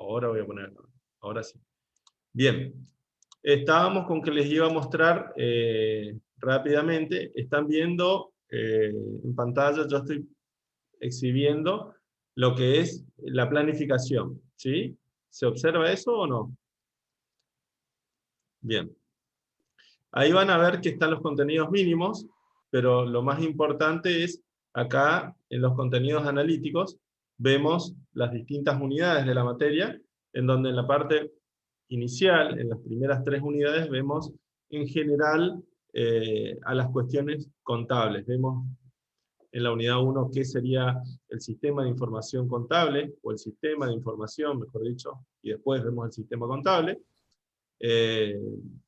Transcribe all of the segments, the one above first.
Ahora voy a poner, ahora sí. Bien, estábamos con que les iba a mostrar rápidamente. Están viendo en pantalla, yo estoy exhibiendo lo que es la planificación, ¿sí? ¿Se observa eso o no? Bien. Ahí van a ver que están los contenidos mínimos, pero lo más importante es, acá en los contenidos analíticos, vemos las distintas unidades de la materia, en donde en la parte inicial, en las primeras 3 unidades, vemos en general a las cuestiones contables. Vemos en la unidad 1 qué sería el sistema de información contable, o el sistema de información, mejor dicho, y después vemos el sistema contable. Eh,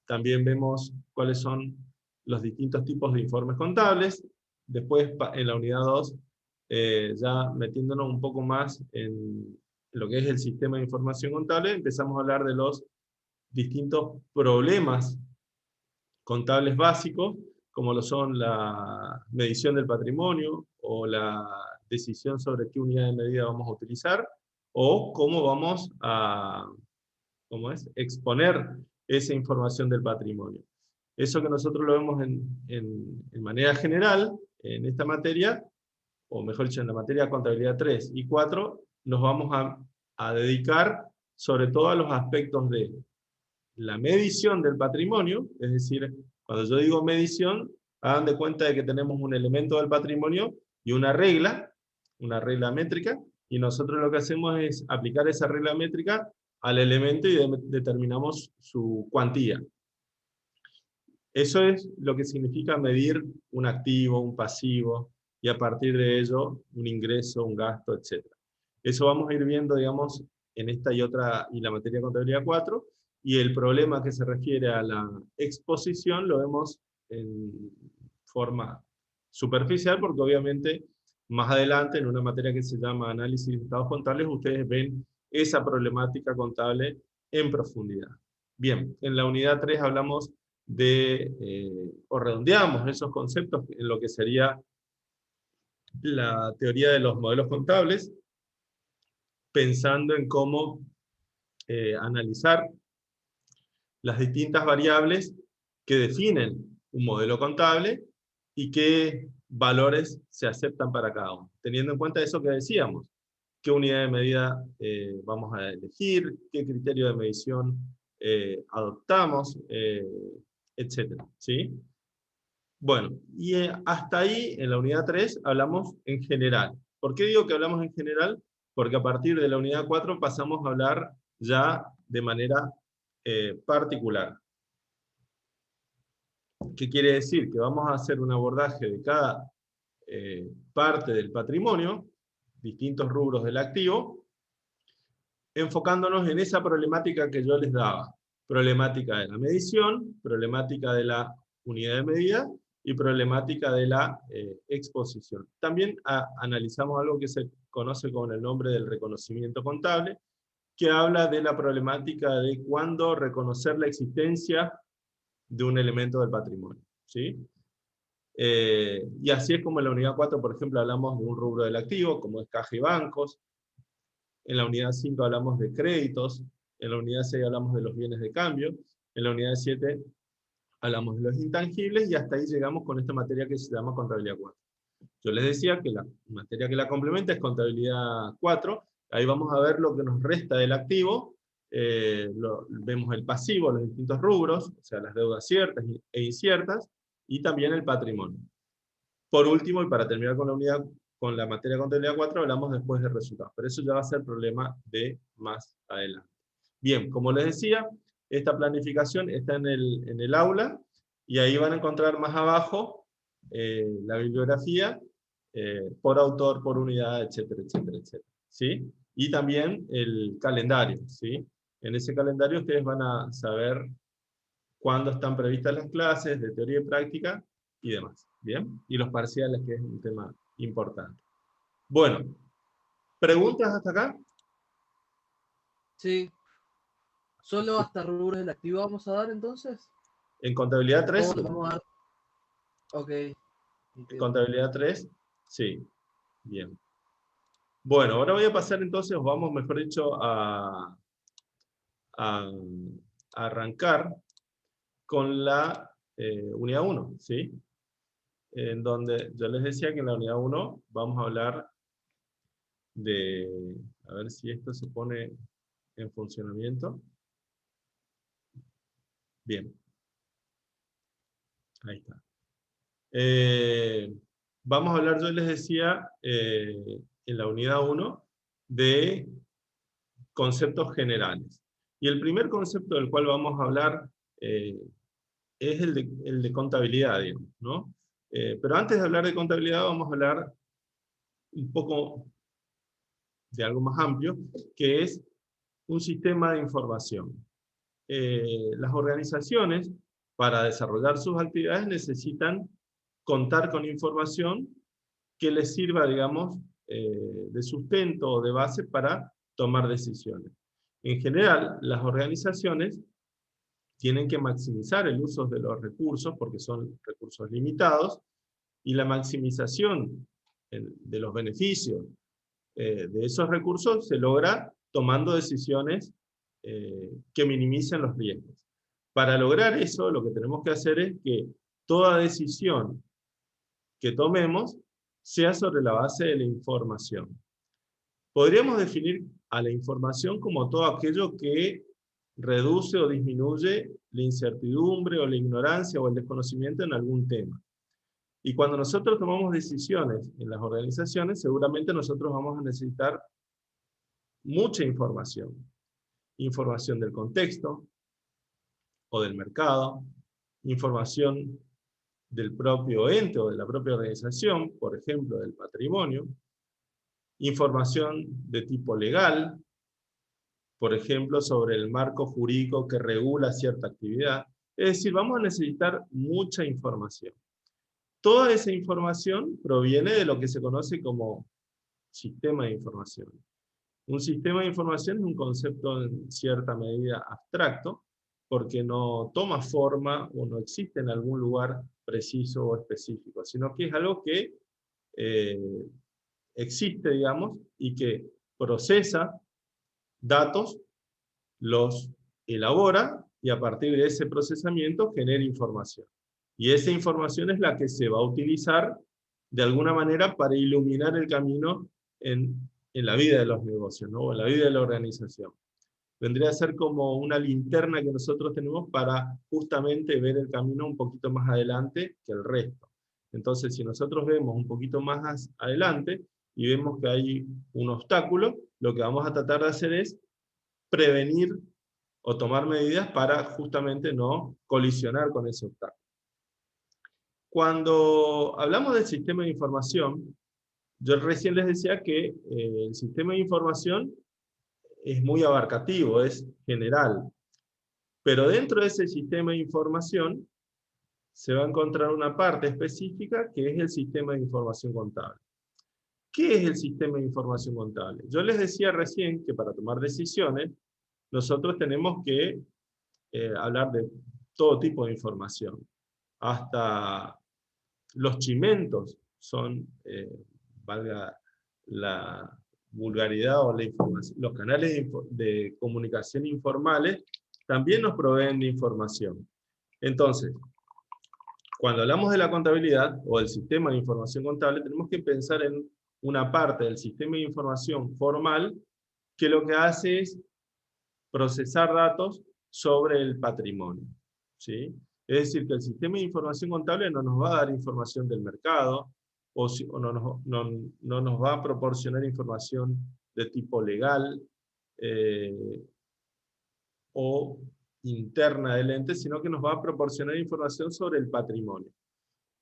También vemos cuáles son los distintos tipos de informes contables. Después, en la unidad 2, ya metiéndonos un poco más en lo que es el sistema de información contable, empezamos a hablar de los distintos problemas contables básicos, como lo son la medición del patrimonio, o la decisión sobre qué unidad de medida vamos a utilizar, o cómo vamos a exponer esa información del patrimonio. Eso que nosotros lo vemos en manera general, en esta materia, o mejor dicho, en la materia de contabilidad 3 y 4, nos vamos a dedicar sobre todo a los aspectos de la medición del patrimonio, es decir, cuando yo digo medición, hagan de cuenta de que tenemos un elemento del patrimonio y una regla métrica, y nosotros lo que hacemos es aplicar esa regla métrica al elemento y determinamos su cuantía. Eso es lo que significa medir un activo, un pasivo, y a partir de ello un ingreso, un gasto, etc. Eso vamos a ir viendo, digamos, en esta y otra, y la materia de contabilidad 4, y el problema que se refiere a la exposición lo vemos en forma superficial, porque obviamente más adelante en una materia que se llama análisis de estados contables, ustedes ven esa problemática contable en profundidad. Bien, en la unidad 3 hablamos o redondeamos esos conceptos en lo que sería la teoría de los modelos contables, pensando en cómo analizar las distintas variables que definen un modelo contable y qué valores se aceptan para cada uno. Teniendo en cuenta eso que decíamos, qué unidad de medida vamos a elegir, qué criterio de medición adoptamos, etcétera, ¿sí? Bueno, y hasta ahí, en la unidad 3, hablamos en general. ¿Por qué digo que hablamos en general? Porque a partir de la unidad 4 pasamos a hablar ya de manera particular. ¿Qué quiere decir? Que vamos a hacer un abordaje de cada parte del patrimonio, distintos rubros del activo, enfocándonos en esa problemática que yo les daba. Problemática de la medición, problemática de la unidad de medida y problemática de la exposición. También analizamos algo que se conoce con el nombre del reconocimiento contable, que habla de la problemática de cuándo reconocer la existencia de un elemento del patrimonio, ¿sí? Y así es como en la unidad 4, por ejemplo, hablamos de un rubro del activo, como es caja y bancos. En la unidad 5 hablamos de créditos. En la unidad 6 hablamos de los bienes de cambio. En la unidad 7 hablamos de los intangibles, y hasta ahí llegamos con esta materia que se llama contabilidad 4. Yo les decía que la materia que la complementa es contabilidad 4. Ahí vamos a ver lo que nos resta del activo. Vemos el pasivo, los distintos rubros, o sea, las deudas ciertas e inciertas, y también el patrimonio. Por último, y para terminar con la materia de contabilidad 4, hablamos después de resultados, pero eso ya va a ser problema de más adelante. Bien, como les decía, esta planificación está en el aula, y ahí van a encontrar más abajo la bibliografía, por autor, por unidad, etcétera, etcétera, etcétera, ¿sí? Y también el calendario, ¿sí? En ese calendario ustedes van a saber cuándo están previstas las clases de teoría y práctica y demás, ¿bien? Y los parciales, que es un tema importante. Bueno, ¿preguntas hasta acá? Sí. ¿Solo hasta rubros del activo vamos a dar entonces? En contabilidad 3, ¿O sí. nos vamos a dar? Ok, En entiendo. contabilidad 3, sí. Bien. Bueno, ahora voy a pasar entonces, vamos, mejor dicho, a arrancar con la unidad 1, ¿sí? En donde yo les decía que en la unidad 1 vamos a hablar de, a ver si esto se pone en funcionamiento. Bien, ahí está. Vamos a hablar, yo les decía, en la unidad 1, de conceptos generales. Y el primer concepto del cual vamos a hablar es el de contabilidad, digamos, ¿no? Pero antes de hablar de contabilidad vamos a hablar un poco de algo más amplio, que es un sistema de información. Las organizaciones, para desarrollar sus actividades, necesitan contar con información que les sirva, digamos, de sustento o de base para tomar decisiones. En general, las organizaciones tienen que maximizar el uso de los recursos, porque son recursos limitados, y la maximización de los beneficios de esos recursos se logra tomando decisiones que minimicen los riesgos. Para lograr eso, lo que tenemos que hacer es que toda decisión que tomemos sea sobre la base de la información. Podríamos definir a la información como todo aquello que reduce o disminuye la incertidumbre o la ignorancia o el desconocimiento en algún tema. Y cuando nosotros tomamos decisiones en las organizaciones, seguramente nosotros vamos a necesitar mucha información. Información del contexto o del mercado, información del propio ente o de la propia organización, por ejemplo, del patrimonio, información de tipo legal, por ejemplo, sobre el marco jurídico que regula cierta actividad. Es decir, vamos a necesitar mucha información. Toda esa información proviene de lo que se conoce como sistema de información. Un sistema de información es un concepto en cierta medida abstracto, porque no toma forma o no existe en algún lugar preciso o específico, sino que es algo que existe, digamos, y que procesa datos, los elabora, y a partir de ese procesamiento genera información. Y esa información es la que se va a utilizar de alguna manera para iluminar el camino en la vida de los negocios, ¿no? O en la vida de la organización. Vendría a ser como una linterna que nosotros tenemos para justamente ver el camino un poquito más adelante que el resto. Entonces, si nosotros vemos un poquito más adelante y vemos que hay un obstáculo, lo que vamos a tratar de hacer es prevenir o tomar medidas para justamente no colisionar con ese obstáculo. Cuando hablamos del sistema de información, yo recién les decía que el sistema de información es muy abarcativo, es general. Pero dentro de ese sistema de información se va a encontrar una parte específica que es el sistema de información contable. ¿Qué es el sistema de información contable? Yo les decía recién que para tomar decisiones nosotros tenemos que hablar de todo tipo de información. Hasta los chimentos son, valga la vulgaridad o la información, los canales de comunicación informales también nos proveen de información. Entonces, cuando hablamos de la contabilidad o del sistema de información contable, tenemos que pensar en una parte del sistema de información formal que lo que hace es procesar datos sobre el patrimonio, ¿sí? Es decir, que el sistema de información contable no nos va a dar información del mercado, o no nos va a proporcionar información de tipo legal o interna del ente, sino que nos va a proporcionar información sobre el patrimonio.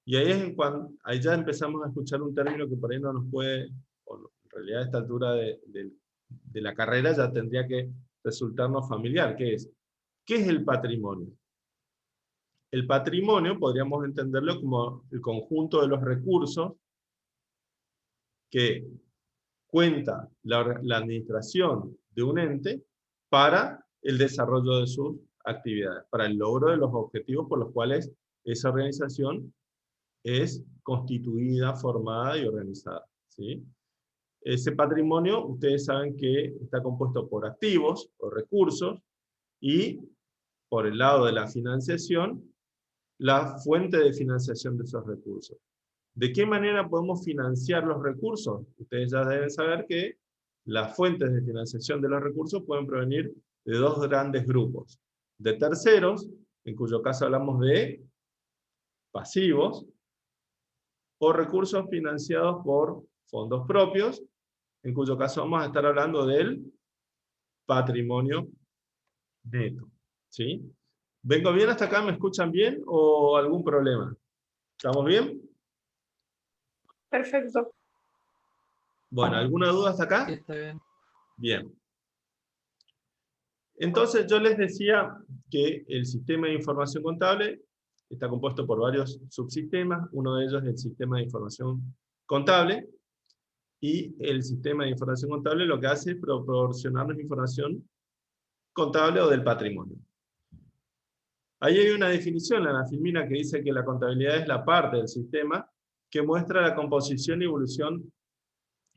Y ahí es cuando ahí ya empezamos a escuchar un término que por ahí no nos puede, o no, en realidad a esta altura de la carrera ya tendría que resultarnos familiar, que es, ¿qué es el patrimonio? El patrimonio podríamos entenderlo como el conjunto de los recursos que cuenta la administración de un ente para el desarrollo de sus actividades, para el logro de los objetivos por los cuales esa organización es constituida, formada y organizada, ¿sí? Ese patrimonio, ustedes saben que está compuesto por activos o recursos y, por el lado de la financiación, la fuente de financiación de esos recursos. ¿De qué manera podemos financiar los recursos? Ustedes ya deben saber que las fuentes de financiación de los recursos pueden provenir de dos grandes grupos. De terceros, en cuyo caso hablamos de pasivos, o recursos financiados por fondos propios, en cuyo caso vamos a estar hablando del patrimonio neto. ¿Sí? ¿Vengo bien hasta acá? ¿Me escuchan bien o algún problema? ¿Estamos bien? Perfecto. Bueno, ¿alguna duda hasta Sí, acá? está bien. Bien. Entonces yo les decía que el sistema de información contable está compuesto por varios subsistemas. Uno de ellos es el sistema de información contable. Y el sistema de información contable lo que hace es proporcionarnos información contable o del patrimonio. Ahí hay una definición, la Anafilmina, que dice que la contabilidad es la parte del sistema que muestra la composición y evolución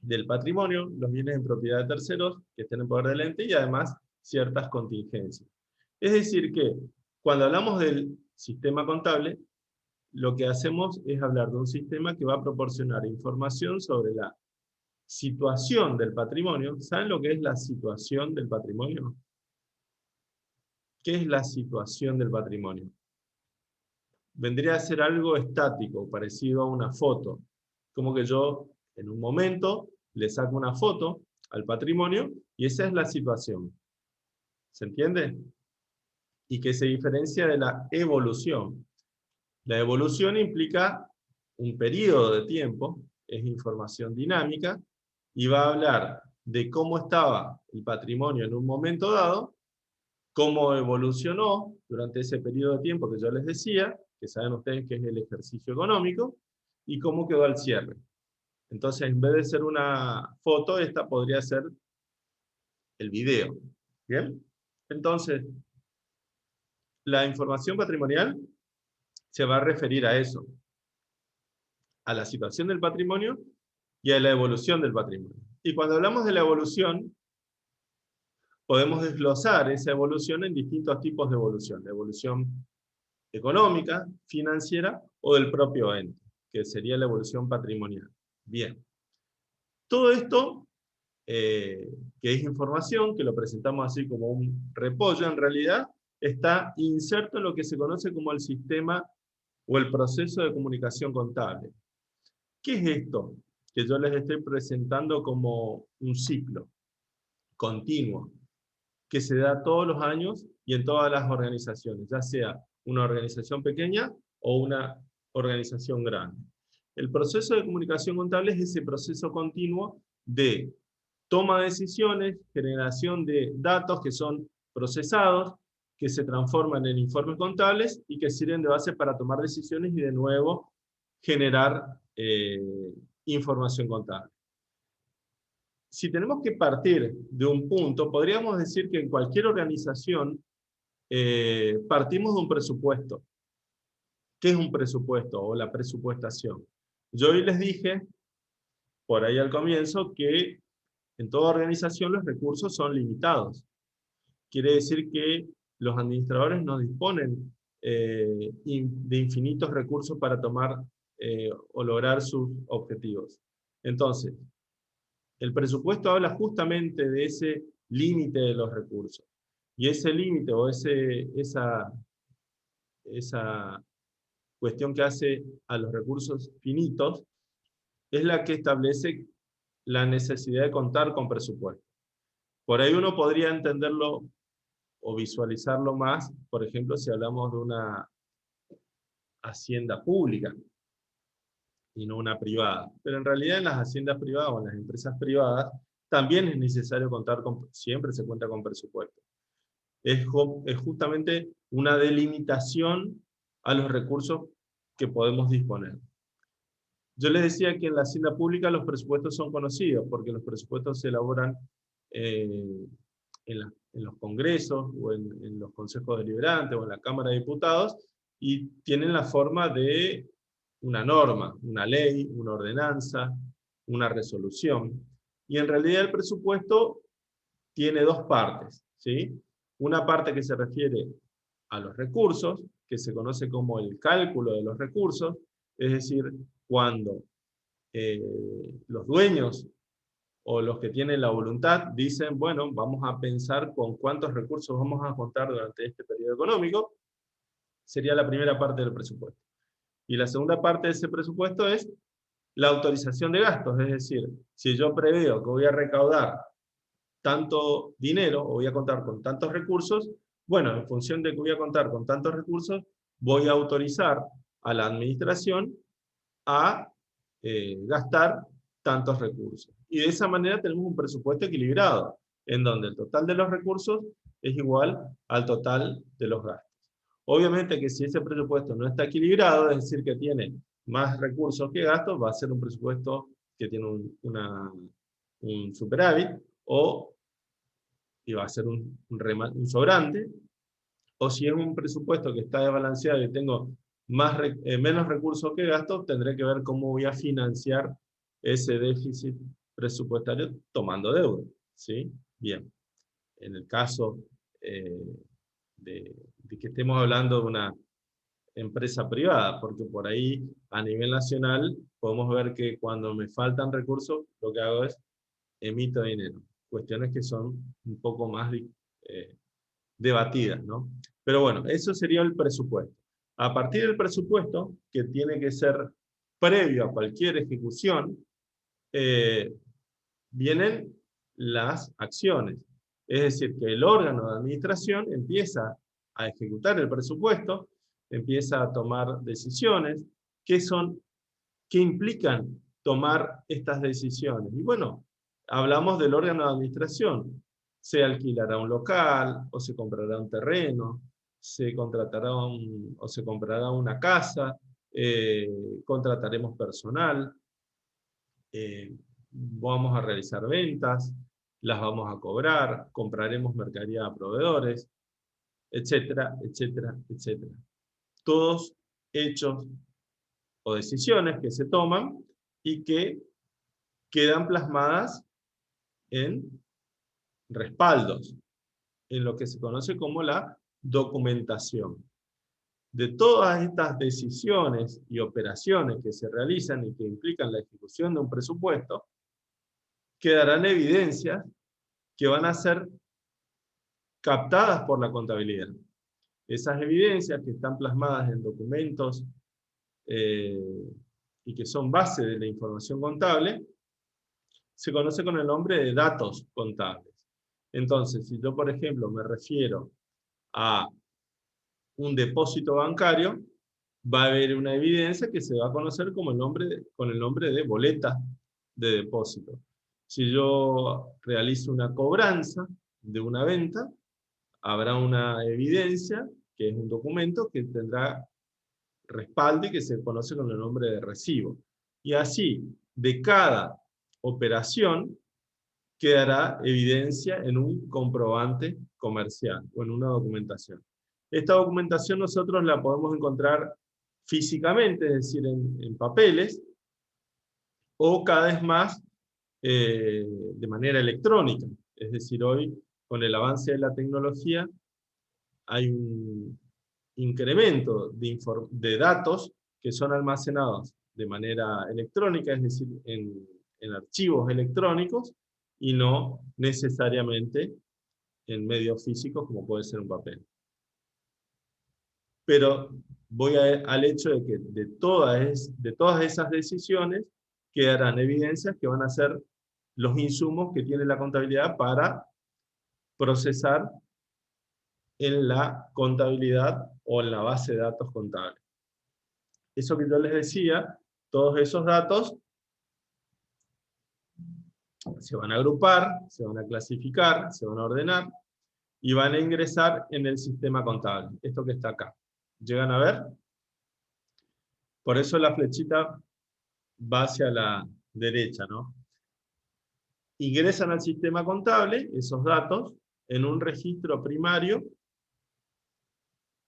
del patrimonio, los bienes en propiedad de terceros que estén en poder del ente y además ciertas contingencias. Es decir que cuando hablamos del sistema contable, lo que hacemos es hablar de un sistema que va a proporcionar información sobre la situación del patrimonio. ¿Saben lo que es la situación del patrimonio? ¿Qué es la situación del patrimonio? Vendría a ser algo estático, parecido a una foto. Como que yo, en un momento, le saco una foto al patrimonio y esa es la situación. ¿Se entiende? Y que se diferencia de la evolución. La evolución implica un periodo de tiempo, es información dinámica, y va a hablar de cómo estaba el patrimonio en un momento dado, cómo evolucionó durante ese periodo de tiempo que yo les decía, que saben ustedes que es el ejercicio económico, y cómo quedó al cierre. Entonces, en vez de ser una foto, esta podría ser el video. ¿Bien? Entonces, la información patrimonial se va a referir a eso, a la situación del patrimonio y a la evolución del patrimonio. Y cuando hablamos de la evolución, podemos desglosar esa evolución en distintos tipos de evolución. La evolución económica, financiera o del propio ente, que sería la evolución patrimonial. Bien. Todo esto, que es información, que lo presentamos así como un repollo, en realidad está inserto en lo que se conoce como el sistema o el proceso de comunicación contable. ¿Qué es esto? Que yo les estoy presentando como un ciclo continuo, que se da todos los años y en todas las organizaciones, ya sea una organización pequeña o una organización grande. El proceso de comunicación contable es ese proceso continuo de toma de decisiones, generación de datos que son procesados, que se transforman en informes contables y que sirven de base para tomar decisiones y de nuevo generar información contable. Si tenemos que partir de un punto, podríamos decir que en cualquier organización partimos de un presupuesto. ¿Qué es un presupuesto o la presupuestación? Yo hoy les dije, por ahí al comienzo, que en toda organización los recursos son limitados. Quiere decir que los administradores no disponen de infinitos recursos para tomar o lograr sus objetivos. Entonces, el presupuesto habla justamente de ese límite de los recursos. Y ese límite o esa cuestión que hace a los recursos finitos es la que establece la necesidad de contar con presupuesto. Por ahí uno podría entenderlo o visualizarlo más, por ejemplo, si hablamos de una hacienda pública y no una privada. Pero en realidad en las haciendas privadas o en las empresas privadas también es necesario contar con, siempre se cuenta con presupuesto. Es justamente una delimitación a los recursos que podemos disponer. Yo les decía que en la hacienda pública los presupuestos son conocidos, porque los presupuestos se elaboran en los congresos, o en los consejos deliberantes, o en la Cámara de Diputados, y tienen la forma de una norma, una ley, una ordenanza, una resolución. Y en realidad el presupuesto tiene dos partes, ¿sí? Una parte que se refiere a los recursos, que se conoce como el cálculo de los recursos, es decir, cuando los dueños o los que tienen la voluntad dicen, bueno, vamos a pensar con cuántos recursos vamos a contar durante este periodo económico, sería la primera parte del presupuesto. Y la segunda parte de ese presupuesto es la autorización de gastos, es decir, si yo preveo que voy a recaudar tanto dinero o voy a contar con tantos recursos, bueno, en función de que voy a contar con tantos recursos, voy a autorizar a la administración a gastar tantos recursos. Y de esa manera tenemos un presupuesto equilibrado, en donde el total de los recursos es igual al total de los gastos. Obviamente que si ese presupuesto no está equilibrado, es decir, que tiene más recursos que gastos, va a ser un presupuesto que tiene un superávit, y va a ser un sobrante, o si es un presupuesto que está desbalanceado y tengo menos recursos que gastos, tendré que ver cómo voy a financiar ese déficit presupuestario tomando deuda, ¿sí? Bien, en el caso eh, de que estemos hablando de una empresa privada, porque por ahí a nivel nacional podemos ver que cuando me faltan recursos, lo que hago es emito dinero. Cuestiones que son un poco más debatidas, ¿no? Pero bueno, eso sería el presupuesto. A partir del presupuesto, que tiene que ser previo a cualquier ejecución, vienen las acciones. Es decir, que el órgano de administración empieza a ejecutar el presupuesto, empieza a tomar decisiones. ¿Qué implican tomar estas decisiones? Y bueno, hablamos del órgano de administración. Se alquilará un local, o se comprará un terreno, se contratará o se comprará una casa, contrataremos personal, vamos a realizar ventas, las vamos a cobrar, compraremos mercadería a proveedores, etcétera, etcétera, etcétera. Todos hechos o decisiones que se toman y que quedan plasmadas en respaldos, en lo que se conoce como la documentación. De todas estas decisiones y operaciones que se realizan y que implican la ejecución de un presupuesto, quedarán evidencias que van a ser captadas por la contabilidad. Esas evidencias que están plasmadas en documentos y que son base de la información contable, se conoce con el nombre de datos contables. Entonces, si yo, por ejemplo, me refiero a un depósito bancario, va a haber una evidencia que se va a conocer como con el nombre de boleta de depósito. Si yo realizo una cobranza de una venta, habrá una evidencia, que es un documento que tendrá respaldo y que se conoce con el nombre de recibo. Y así, de cada operación, quedará evidencia en un comprobante comercial o en una documentación. Esta documentación nosotros la podemos encontrar físicamente, es decir, en papeles, o cada vez más de manera electrónica. Es decir, hoy, con el avance de la tecnología, hay un incremento de datos que son almacenados de manera electrónica, es decir, en archivos electrónicos, y no necesariamente en medios físicos como puede ser un papel. Pero voy al hecho de que de todas esas decisiones quedarán evidencias que van a ser los insumos que tiene la contabilidad para procesar en la contabilidad o en la base de datos contable. Eso que yo les decía, todos esos datos se van a agrupar, se van a clasificar, se van a ordenar y van a ingresar en el sistema contable. Esto que está acá. ¿Llegan a ver? Por eso la flechita va hacia la derecha, ¿no? Ingresan al sistema contable esos datos en un registro primario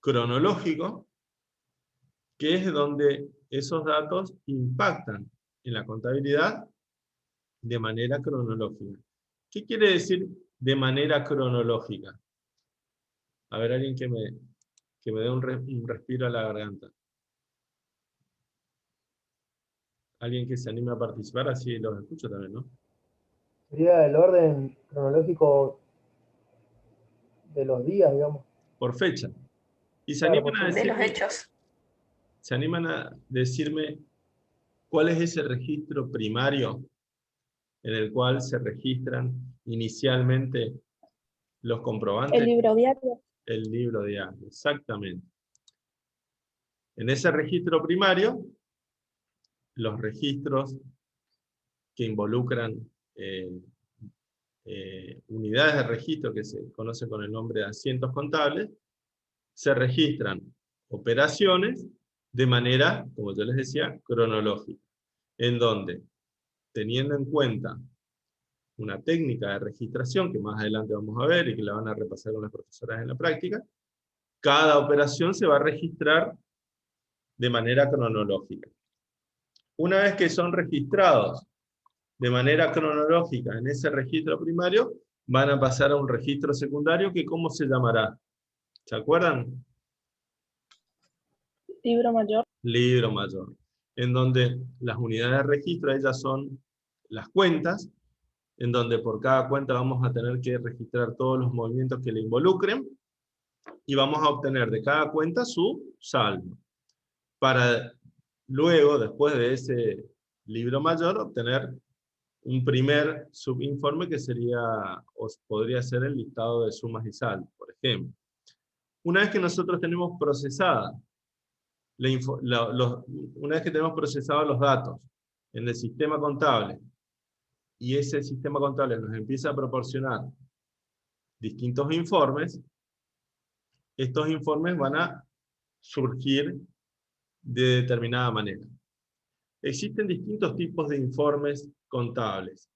cronológico, que es donde esos datos impactan en la contabilidad de manera cronológica. ¿Qué quiere decir de manera cronológica? A ver, alguien que me dé un respiro a la garganta. Alguien que se anime a participar, así los escucho también, ¿no? Sería el orden cronológico de los días, digamos. Por fecha. Y Claro, por fecha. De los hechos. ¿se animan a decirme cuál es ese registro primario en el cual se registran inicialmente los comprobantes? El libro diario. El libro diario, exactamente. En ese registro primario, los registros que involucran unidades de registro que se conocen con el nombre de asientos contables, se registran operaciones de manera, como yo les decía, cronológica, en donde, teniendo en cuenta una técnica de registración que más adelante vamos a ver y que la van a repasar con las profesoras en la práctica, cada operación se va a registrar de manera cronológica. Una vez que son registrados de manera cronológica en ese registro primario, van a pasar a un registro secundario que ¿cómo se llamará? ¿Se acuerdan? Libro mayor. Libro mayor. En donde las unidades de registro, ellas son las cuentas, en donde por cada cuenta vamos a tener que registrar todos los movimientos que le involucren, y vamos a obtener de cada cuenta su saldo. Para luego, después de ese libro mayor, obtener un primer subinforme que sería, o podría ser el listado de sumas y saldos, por ejemplo. Una vez que nosotros tenemos procesada, una vez que tenemos procesados los datos en el sistema contable, y ese sistema contable nos empieza a proporcionar distintos informes, estos informes van a surgir de determinada manera. Existen distintos tipos de informes contables,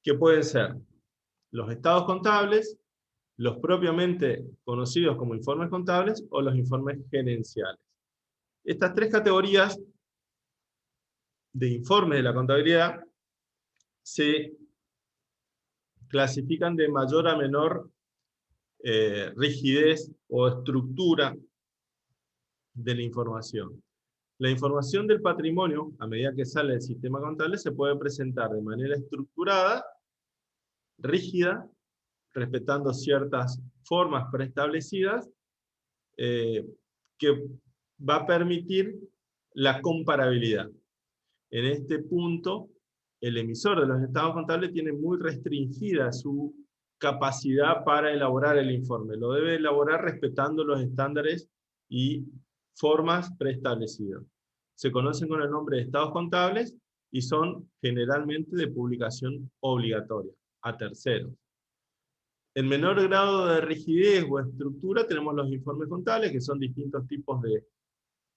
que pueden ser los estados contables, los propiamente conocidos como informes contables, o los informes gerenciales. Estas tres categorías de informes de la contabilidad se clasifican de mayor a menor rigidez o estructura de la información. La información del patrimonio, a medida que sale del sistema contable, se puede presentar de manera estructurada, rígida, respetando ciertas formas preestablecidas, que va a permitir la comparabilidad. En este punto, el emisor de los estados contables tiene muy restringida su capacidad para elaborar el informe. Lo debe elaborar respetando los estándares y formas preestablecidas. Se conocen con el nombre de estados contables y son generalmente de publicación obligatoria a terceros. En menor grado de rigidez o estructura tenemos los informes contables, que son distintos tipos de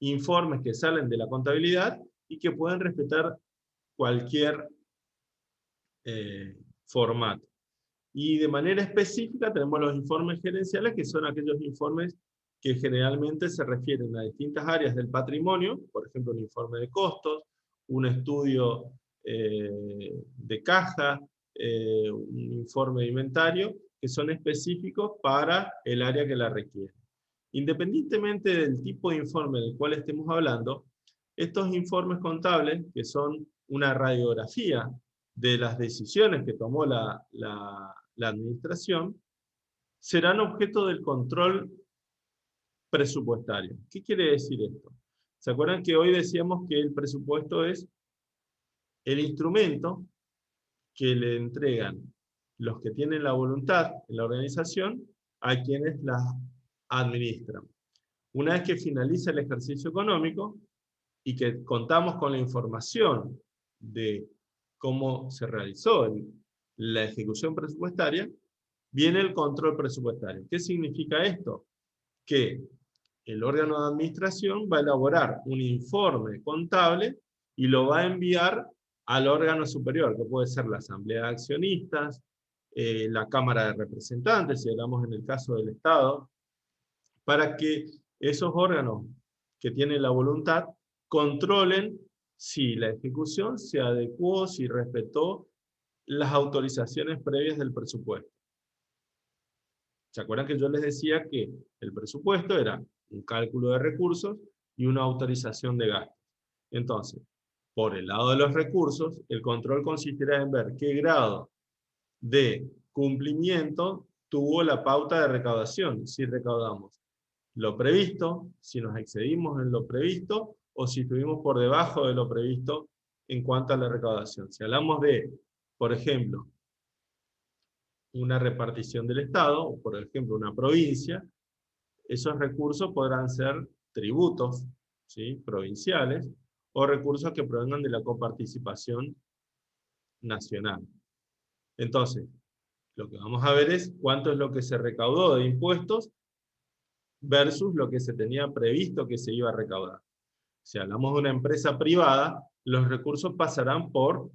informes que salen de la contabilidad y que pueden respetar cualquier formato. Y de manera específica tenemos los informes gerenciales, que son aquellos informes que generalmente se refieren a distintas áreas del patrimonio, por ejemplo un informe de costos, un estudio de caja, un informe de inventario, que son específicos para el área que la requiere. Independientemente del tipo de informe del cual estemos hablando, estos informes contables, que son una radiografía de las decisiones que tomó la administración, serán objeto del control presupuestario. ¿Qué quiere decir esto? ¿Se acuerdan que hoy decíamos que el presupuesto es el instrumento que le entregan los que tienen la voluntad en la organización a quienes la administran? Una vez que finaliza el ejercicio económico y que contamos con la información de cómo se realizó la ejecución presupuestaria, viene el control presupuestario. ¿Qué significa esto? Que el órgano de administración va a elaborar un informe contable y lo va a enviar al órgano superior, que puede ser la Asamblea de Accionistas, la Cámara de Representantes, si hablamos en el caso del Estado, para que esos órganos que tienen la voluntad controlen si la ejecución se adecuó, si respetó las autorizaciones previas del presupuesto. ¿Se acuerdan que yo les decía que el presupuesto era un cálculo de recursos y una autorización de gastos? Entonces, por el lado de los recursos, el control consistirá en ver qué grado de cumplimiento tuvo la pauta de recaudación, si recaudamos lo previsto, si nos excedimos en lo previsto, o si estuvimos por debajo de lo previsto en cuanto a la recaudación. Si hablamos de, por ejemplo, una repartición del Estado, o por ejemplo una provincia, esos recursos podrán ser tributos, ¿sí?, provinciales, o recursos que provengan de la coparticipación nacional. Entonces, lo que vamos a ver es cuánto es lo que se recaudó de impuestos versus lo que se tenía previsto que se iba a recaudar. Si hablamos de una empresa privada, los recursos pasarán por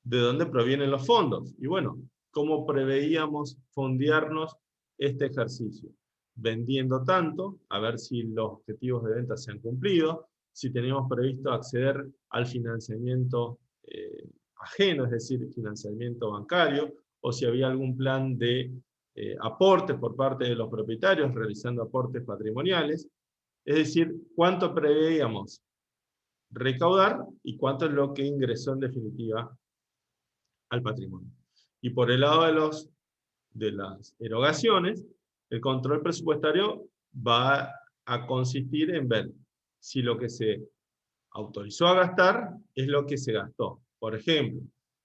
de dónde provienen los fondos. Y bueno, ¿cómo preveíamos fondearnos este ejercicio? Vendiendo tanto, a ver si los objetivos de venta se han cumplido, si teníamos previsto acceder al financiamiento ajeno, es decir, financiamiento bancario, o si había algún plan de aportes por parte de los propietarios, realizando aportes patrimoniales. Es decir, cuánto preveíamos recaudar y cuánto es lo que ingresó en definitiva al patrimonio. Y por el lado de las erogaciones, el control presupuestario va a consistir en ver si lo que se autorizó a gastar es lo que se gastó. Por ejemplo,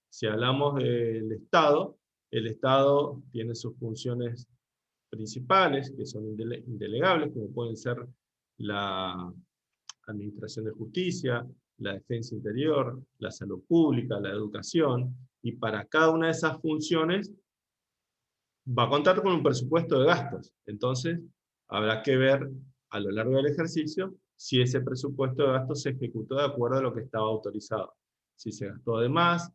si hablamos del Estado, el Estado tiene sus funciones principales, que son indelegables, como pueden ser la administración de justicia, la defensa interior, la salud pública, la educación, y para cada una de esas funciones va a contar con un presupuesto de gastos. Entonces, habrá que ver a lo largo del ejercicio si ese presupuesto de gastos se ejecutó de acuerdo a lo que estaba autorizado. Si se gastó de más,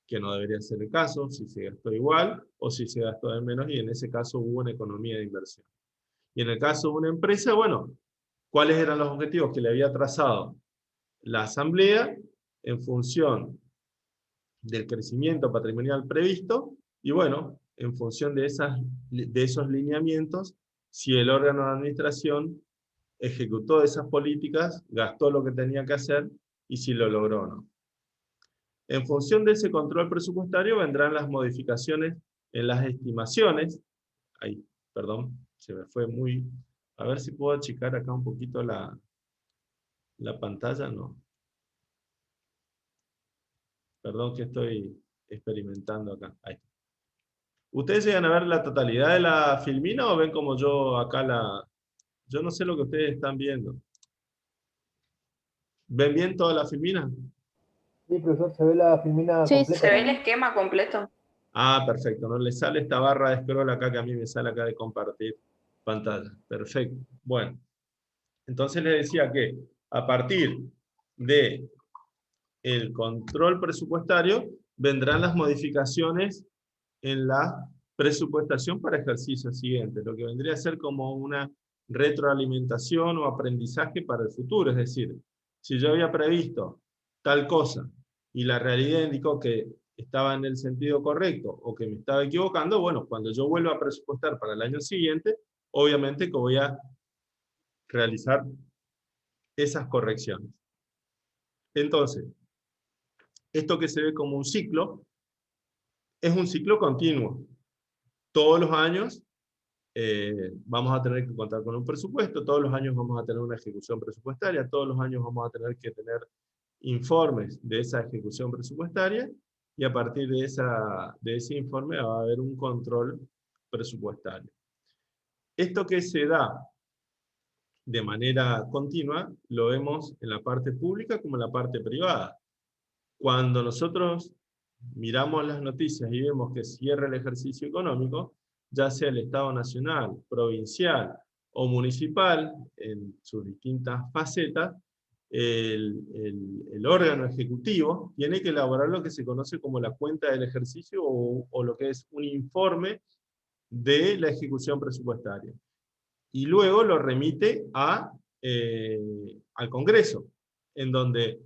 que no debería ser el caso, si se gastó igual, o si se gastó de menos, y en ese caso hubo una economía de inversión. Y en el caso de una empresa, bueno, ¿cuáles eran los objetivos que le había trazado la asamblea en función del crecimiento patrimonial previsto? Y bueno, en función de esos lineamientos, si el órgano de administración ejecutó esas políticas, gastó lo que tenía que hacer y si lo logró o no. En función de ese control presupuestario vendrán las modificaciones en las estimaciones. Ay, perdón, se me fue muy... A ver si puedo achicar acá un poquito la pantalla, no. Perdón que estoy experimentando acá. Ahí. ¿Ustedes llegan a ver la totalidad de la filmina o ven como yo acá la... Yo no sé lo que ustedes están viendo. ¿Ven bien toda la filmina? Sí, profesor, se ve la filmina Sí, completa. se Se ve el esquema completo. Ah, perfecto. No le sale esta barra de scroll acá que a mí me sale acá de compartir pantalla. Perfecto. Bueno, entonces les decía que a partir de el control presupuestario vendrán las modificaciones en la presupuestación para ejercicios siguientes, lo que vendría a ser como una retroalimentación o aprendizaje para el futuro. Es decir, si yo había previsto tal cosa y la realidad indicó que estaba en el sentido correcto o que me estaba equivocando, bueno, cuando yo vuelva a presupuestar para el año siguiente, obviamente que voy a realizar esas correcciones. Entonces, esto que se ve como un ciclo, es un ciclo continuo. Todos los años vamos a tener que contar con un presupuesto, todos los años vamos a tener una ejecución presupuestaria, todos los años vamos a tener que tener informes de esa ejecución presupuestaria, y a partir de ese informe va a haber un control presupuestario. Esto que se da de manera continua, lo vemos en la parte pública como en la parte privada. Cuando nosotros miramos las noticias y vemos que cierra el ejercicio económico, ya sea el Estado nacional, provincial o municipal, en sus distintas facetas, el órgano ejecutivo tiene que elaborar lo que se conoce como la cuenta del ejercicio o lo que es un informe de la ejecución presupuestaria. Y luego lo remite al Congreso, en donde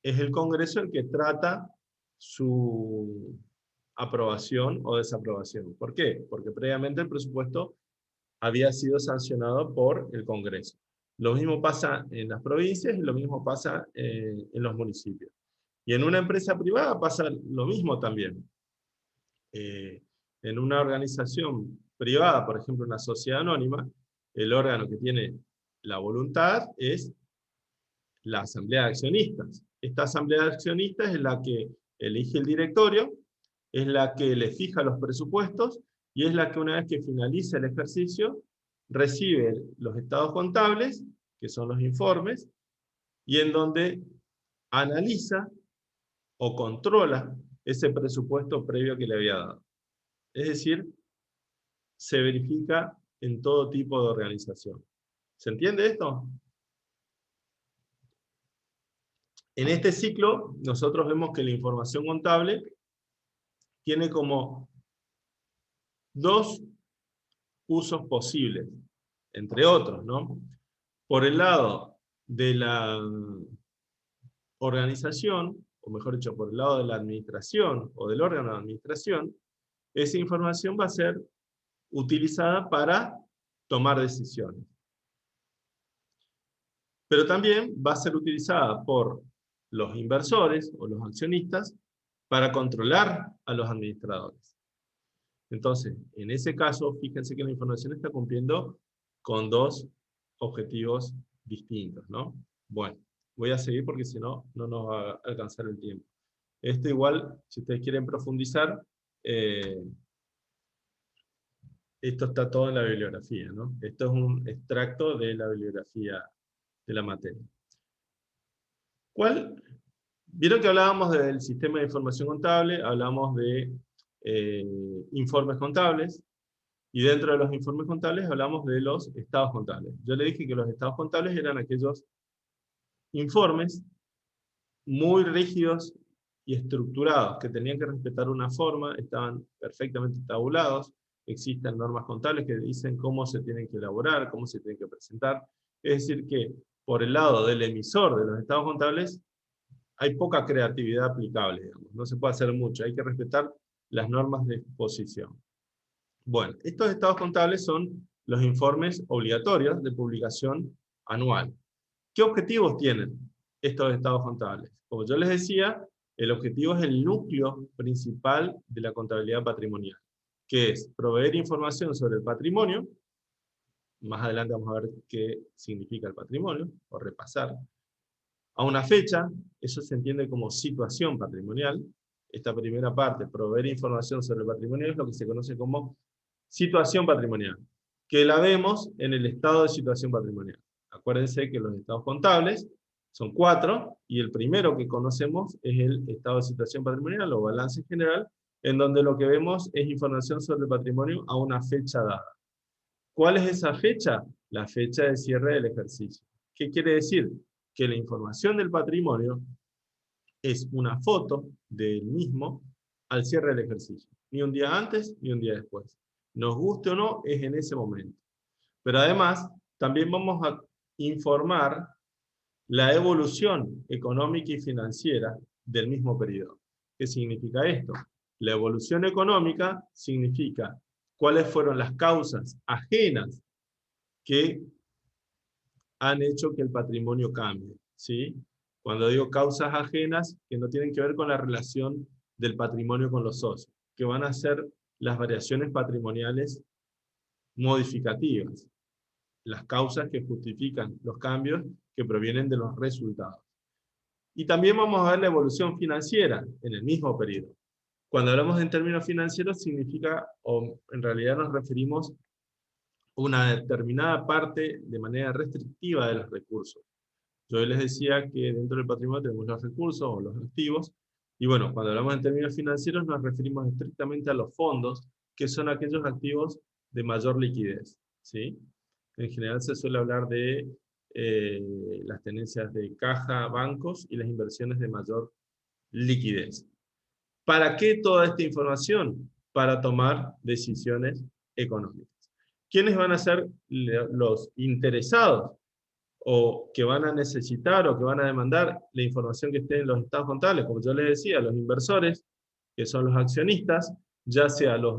es el Congreso el que trata su aprobación o desaprobación. ¿Por qué? Porque previamente el presupuesto había sido sancionado por el Congreso. Lo mismo pasa en las provincias y lo mismo pasa en los municipios. Y en una empresa privada pasa lo mismo también. En una organización privada, por ejemplo una sociedad anónima, el órgano que tiene la voluntad es la asamblea de accionistas. Esta asamblea de accionistas es la que elige el directorio, es la que le fija los presupuestos y es la que una vez que finaliza el ejercicio recibe los estados contables, que son los informes, y en donde analiza o controla ese presupuesto previo que le había dado. Es decir, se verifica en todo tipo de organización. ¿Se entiende esto? En este ciclo, nosotros vemos que la información contable tiene como dos usos posibles, entre otros, ¿no? Por el lado de la organización, o mejor dicho, por el lado de la administración o del órgano de administración, esa información va a ser utilizada para tomar decisiones. Pero también va a ser utilizada por los inversores o los accionistas para controlar a los administradores. Entonces, en ese caso, fíjense que la información está cumpliendo con dos objetivos distintos, ¿no? Bueno, voy a seguir porque si no, no nos va a alcanzar el tiempo. Esto igual, si ustedes quieren profundizar, esto está todo en la bibliografía, ¿no? Esto es un extracto de la bibliografía de la materia. Vieron que hablábamos del sistema de información contable, hablamos de informes contables, y dentro de los informes contables hablamos de los estados contables. Yo le dije que los estados contables eran aquellos informes muy rígidos y estructurados, que tenían que respetar una forma, estaban perfectamente tabulados, existen normas contables que dicen cómo se tienen que elaborar, cómo se tienen que presentar. Es decir que, por el lado del emisor de los estados contables, hay poca creatividad aplicable, digamos. No se puede hacer mucho, hay que respetar las normas de exposición. Bueno, estos estados contables son los informes obligatorios de publicación anual. ¿Qué objetivos tienen estos estados contables? Como yo les decía, el objetivo es el núcleo principal de la contabilidad patrimonial, que es proveer información sobre el patrimonio. Más adelante vamos a ver qué significa el patrimonio, o repasar. A una fecha, eso se entiende como situación patrimonial. Esta primera parte, proveer información sobre el patrimonio, es lo que se conoce como situación patrimonial, que la vemos en el estado de situación patrimonial. Acuérdense que los estados contables son 4, y el primero que conocemos es el estado de situación patrimonial, o balance general, en donde lo que vemos es información sobre el patrimonio a una fecha dada. ¿Cuál es esa fecha? La fecha de cierre del ejercicio. ¿Qué quiere decir? Que la información del patrimonio es una foto del mismo al cierre del ejercicio. Ni un día antes, ni un día después. Nos guste o no, es en ese momento. Pero además, también vamos a informar la evolución económica y financiera del mismo periodo. ¿Qué significa esto? La evolución económica significa cuáles fueron las causas ajenas que han hecho que el patrimonio cambie, ¿sí? Cuando digo causas ajenas, que no tienen que ver con la relación del patrimonio con los socios, que van a ser las variaciones patrimoniales modificativas, las causas que justifican los cambios que provienen de los resultados. Y también vamos a ver la evolución financiera en el mismo periodo. Cuando hablamos en términos financieros significa, o en realidad nos referimos a una determinada parte de manera restrictiva de los recursos. Yo les decía que dentro del patrimonio tenemos los recursos o los activos, y bueno, cuando hablamos en términos financieros nos referimos estrictamente a los fondos, que son aquellos activos de mayor liquidez, ¿sí? En general se suele hablar de las tenencias de caja, bancos y las inversiones de mayor liquidez. ¿Para qué toda esta información? Para tomar decisiones económicas. ¿Quiénes van a ser los interesados o que van a necesitar o que van a demandar la información que esté en los estados contables? Como yo les decía, los inversores que son los accionistas, ya sea los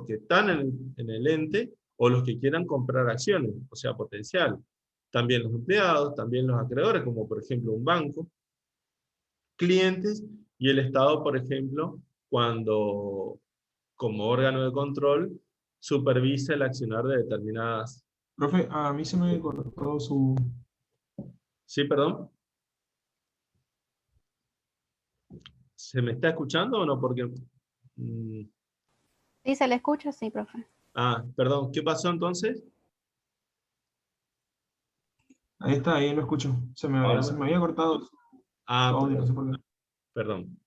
que están en el ente o los que quieran comprar acciones, o sea, potencial. También los empleados, también los acreedores, como por ejemplo un banco, clientes y el Estado, por ejemplo, cuando como órgano de control supervisa el accionar de determinadas... Profe, a mí se me cortó su... ¿Sí, perdón? ¿Se me está escuchando o no? Porque... Sí, se le escucha, sí, profe. Perdón, ¿qué pasó entonces? Ahí está, ahí lo escucho. Se me había cortado su audio, no sé por qué. Perdón.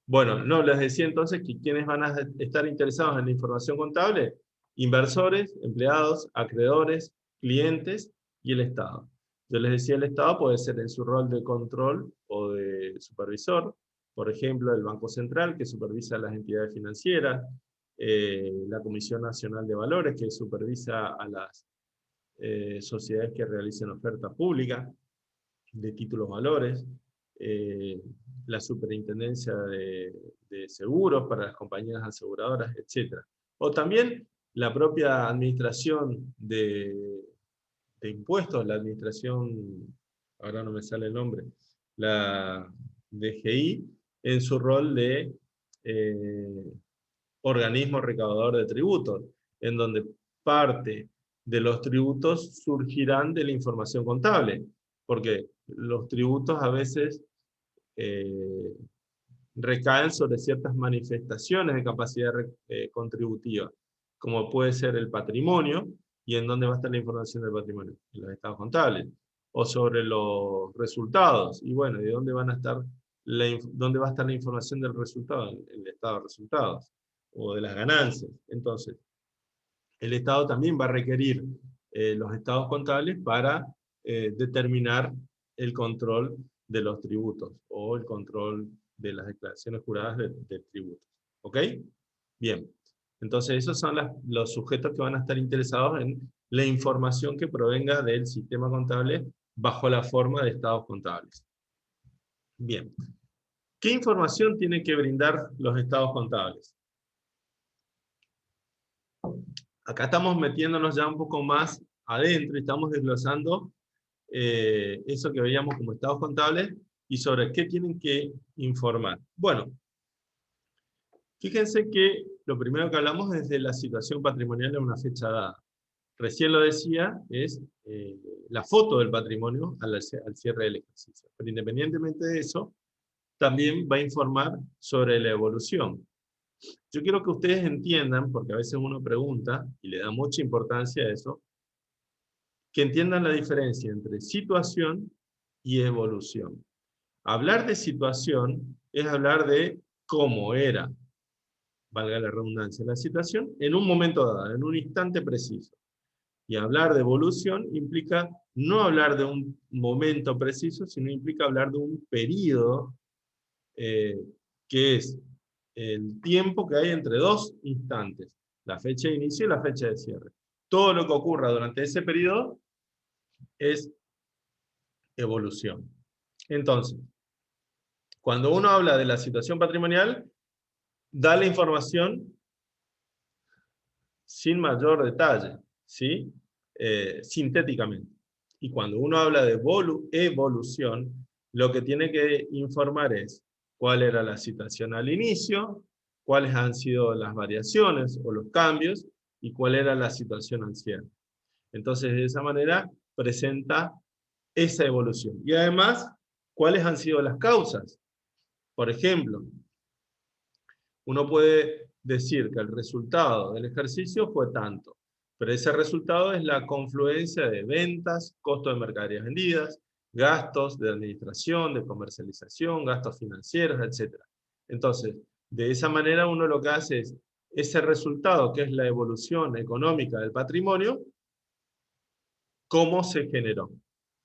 Bueno, no, les decía entonces que quienes van a estar interesados en la información contable, inversores, empleados, acreedores, clientes y el Estado. Yo les decía, el Estado puede ser en su rol de control o de supervisor, por ejemplo, el Banco Central, que supervisa las entidades financieras, la Comisión Nacional de Valores, que supervisa a las sociedades que realicen oferta pública de títulos valores, la superintendencia de seguros para las compañías aseguradoras, etc. O también la propia administración de impuestos, la administración, ahora no me sale el nombre, la DGI, en su rol de organismo recaudador de tributos, en donde parte de los tributos surgirán de la información contable, porque los tributos a veces recaen sobre ciertas manifestaciones de capacidad contributiva, como puede ser el patrimonio, y en dónde va a estar la información del patrimonio, en los estados contables, o sobre los resultados, y bueno, ¿de dónde van a estar dónde va a estar la información del resultado? En el estado de resultados, o de las ganancias. Entonces, el Estado también va a requerir los estados contables para determinar el control de los tributos o el control de las declaraciones juradas de tributos. ¿Ok? Bien. Entonces esos son los sujetos que van a estar interesados en la información que provenga del sistema contable bajo la forma de estados contables. Bien. ¿Qué información tienen que brindar los estados contables? Acá estamos metiéndonos ya un poco más adentro y estamos desglosando eso que veíamos como estados contables y sobre qué tienen que informar. Bueno, fíjense que lo primero que hablamos es de la situación patrimonial en una fecha dada. Recién lo decía, es la foto del patrimonio al cierre del ejercicio. Pero independientemente de eso, también va a informar sobre la evolución. Yo quiero que ustedes entiendan, porque a veces uno pregunta, y le da mucha importancia a eso, que entiendan la diferencia entre situación y evolución. Hablar de situación es hablar de cómo era, valga la redundancia, la situación en un momento dado, en un instante preciso. Y hablar de evolución implica no hablar de un momento preciso, sino implica hablar de un periodo que es el tiempo que hay entre dos instantes, la fecha de inicio y la fecha de cierre. Todo lo que ocurra durante ese periodo es evolución. Entonces, cuando uno habla de la situación patrimonial, da la información sin mayor detalle, ¿sí? Sintéticamente. Y cuando uno habla de evolución, lo que tiene que informar es cuál era la situación al inicio, cuáles han sido las variaciones o los cambios, y cuál era la situación al cierre. Entonces, de esa manera, presenta esa evolución. Y además, ¿cuáles han sido las causas? Por ejemplo, uno puede decir que el resultado del ejercicio fue tanto, pero ese resultado es la confluencia de ventas, costo de mercaderías vendidas, gastos de administración, de comercialización, gastos financieros, etc. Entonces, de esa manera uno lo que hace es ese resultado, que es la evolución económica del patrimonio, cómo se generó.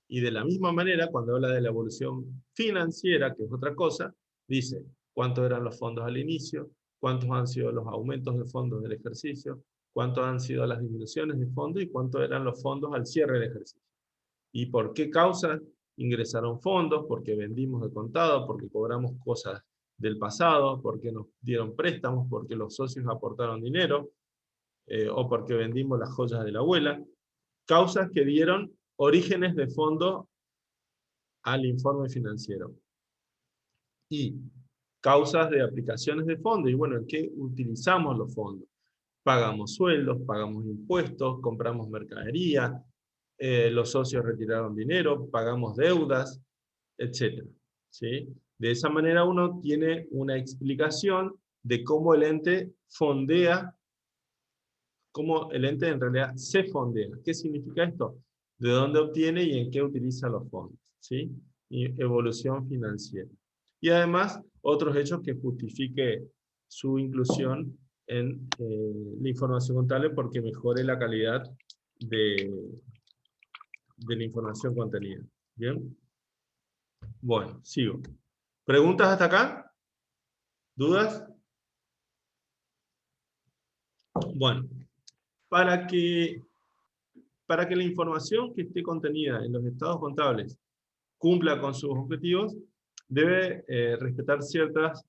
Y de la misma manera, cuando habla de la evolución financiera, que es otra cosa, dice cuántos eran los fondos al inicio, cuántos han sido los aumentos de fondos del ejercicio, cuántos han sido las disminuciones de fondos y cuántos eran los fondos al cierre del ejercicio. Y por qué causa ingresaron fondos, porque vendimos de contado, porque cobramos cosas del pasado, porque nos dieron préstamos, porque los socios aportaron dinero, o porque vendimos las joyas de la abuela. Causas que dieron orígenes de fondo al informe financiero. Y causas de aplicaciones de fondos. Y bueno, ¿en qué utilizamos los fondos? Pagamos sueldos, pagamos impuestos, compramos mercadería, los socios retiraron dinero, pagamos deudas, etc. ¿Sí? De esa manera uno tiene una explicación de cómo el ente fondea, cómo el ente en realidad se fondea. ¿Qué significa esto? De dónde obtiene y en qué utiliza los fondos. ¿Sí? Y evolución financiera. Y además, otros hechos que justifique su inclusión en la información contable porque mejore la calidad de la información contenida. ¿Bien? Bueno, sigo. ¿Preguntas hasta acá? ¿Dudas? Bueno, para que la información que esté contenida en los estados contables cumpla con sus objetivos, debe respetar ciertas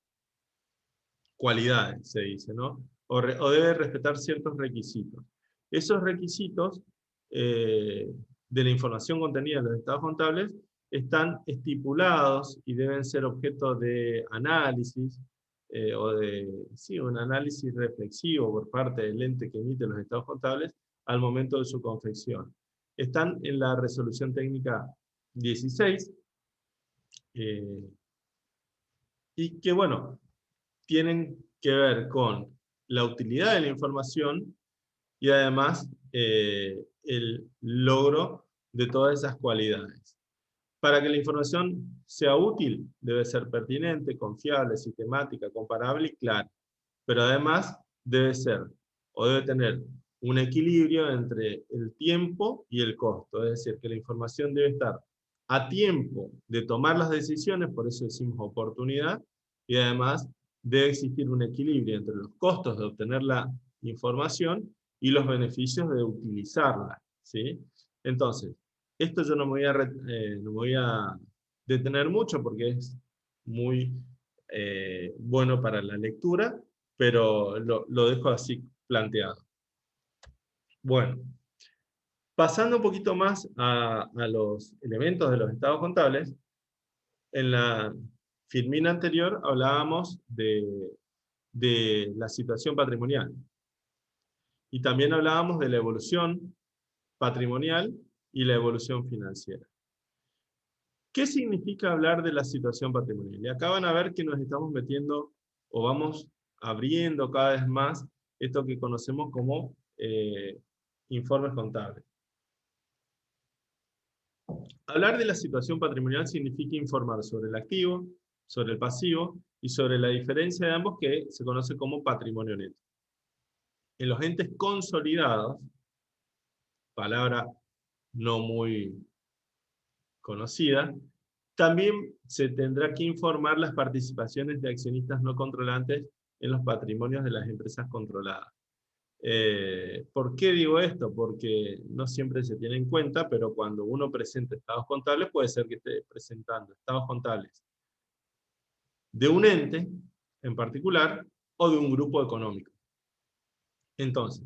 cualidades, se dice, ¿no? O debe respetar ciertos requisitos. Esos requisitos de la información contenida en los estados contables están estipulados y deben ser objeto de análisis, o de un análisis reflexivo por parte del ente que emite los estados contables al momento de su confección. Están en la resolución técnica 16, y que, bueno, tienen que ver con la utilidad de la información y además el logro de todas esas cualidades. Para que la información sea útil, debe ser pertinente, confiable, sistemática, comparable y clara. Pero además debe ser, o debe tener, un equilibrio entre el tiempo y el costo. Es decir, que la información debe estar a tiempo de tomar las decisiones, por eso decimos oportunidad, y además debe existir un equilibrio entre los costos de obtener la información y los beneficios de utilizarla, ¿sí? Entonces, esto yo no me voy a detener mucho porque es muy bueno para la lectura, pero lo dejo así planteado. Bueno, pasando un poquito más a los elementos de los estados contables, en la filmina anterior hablábamos de la situación patrimonial. Y también hablábamos de la evolución patrimonial y la evolución financiera. ¿Qué significa hablar de la situación patrimonial? Y acá van a ver que nos estamos metiendo, o vamos abriendo cada vez más, esto que conocemos como informes contables. Hablar de la situación patrimonial significa informar sobre el activo, sobre el pasivo, y sobre la diferencia de ambos que se conoce como patrimonio neto. En los entes consolidados, palabra no muy conocida, también se tendrá que informar las participaciones de accionistas no controlantes en los patrimonios de las empresas controladas. ¿Por qué digo esto? Porque no siempre se tiene en cuenta, pero cuando uno presenta estados contables, puede ser que esté presentando estados contables de un ente en particular o de un grupo económico. Entonces,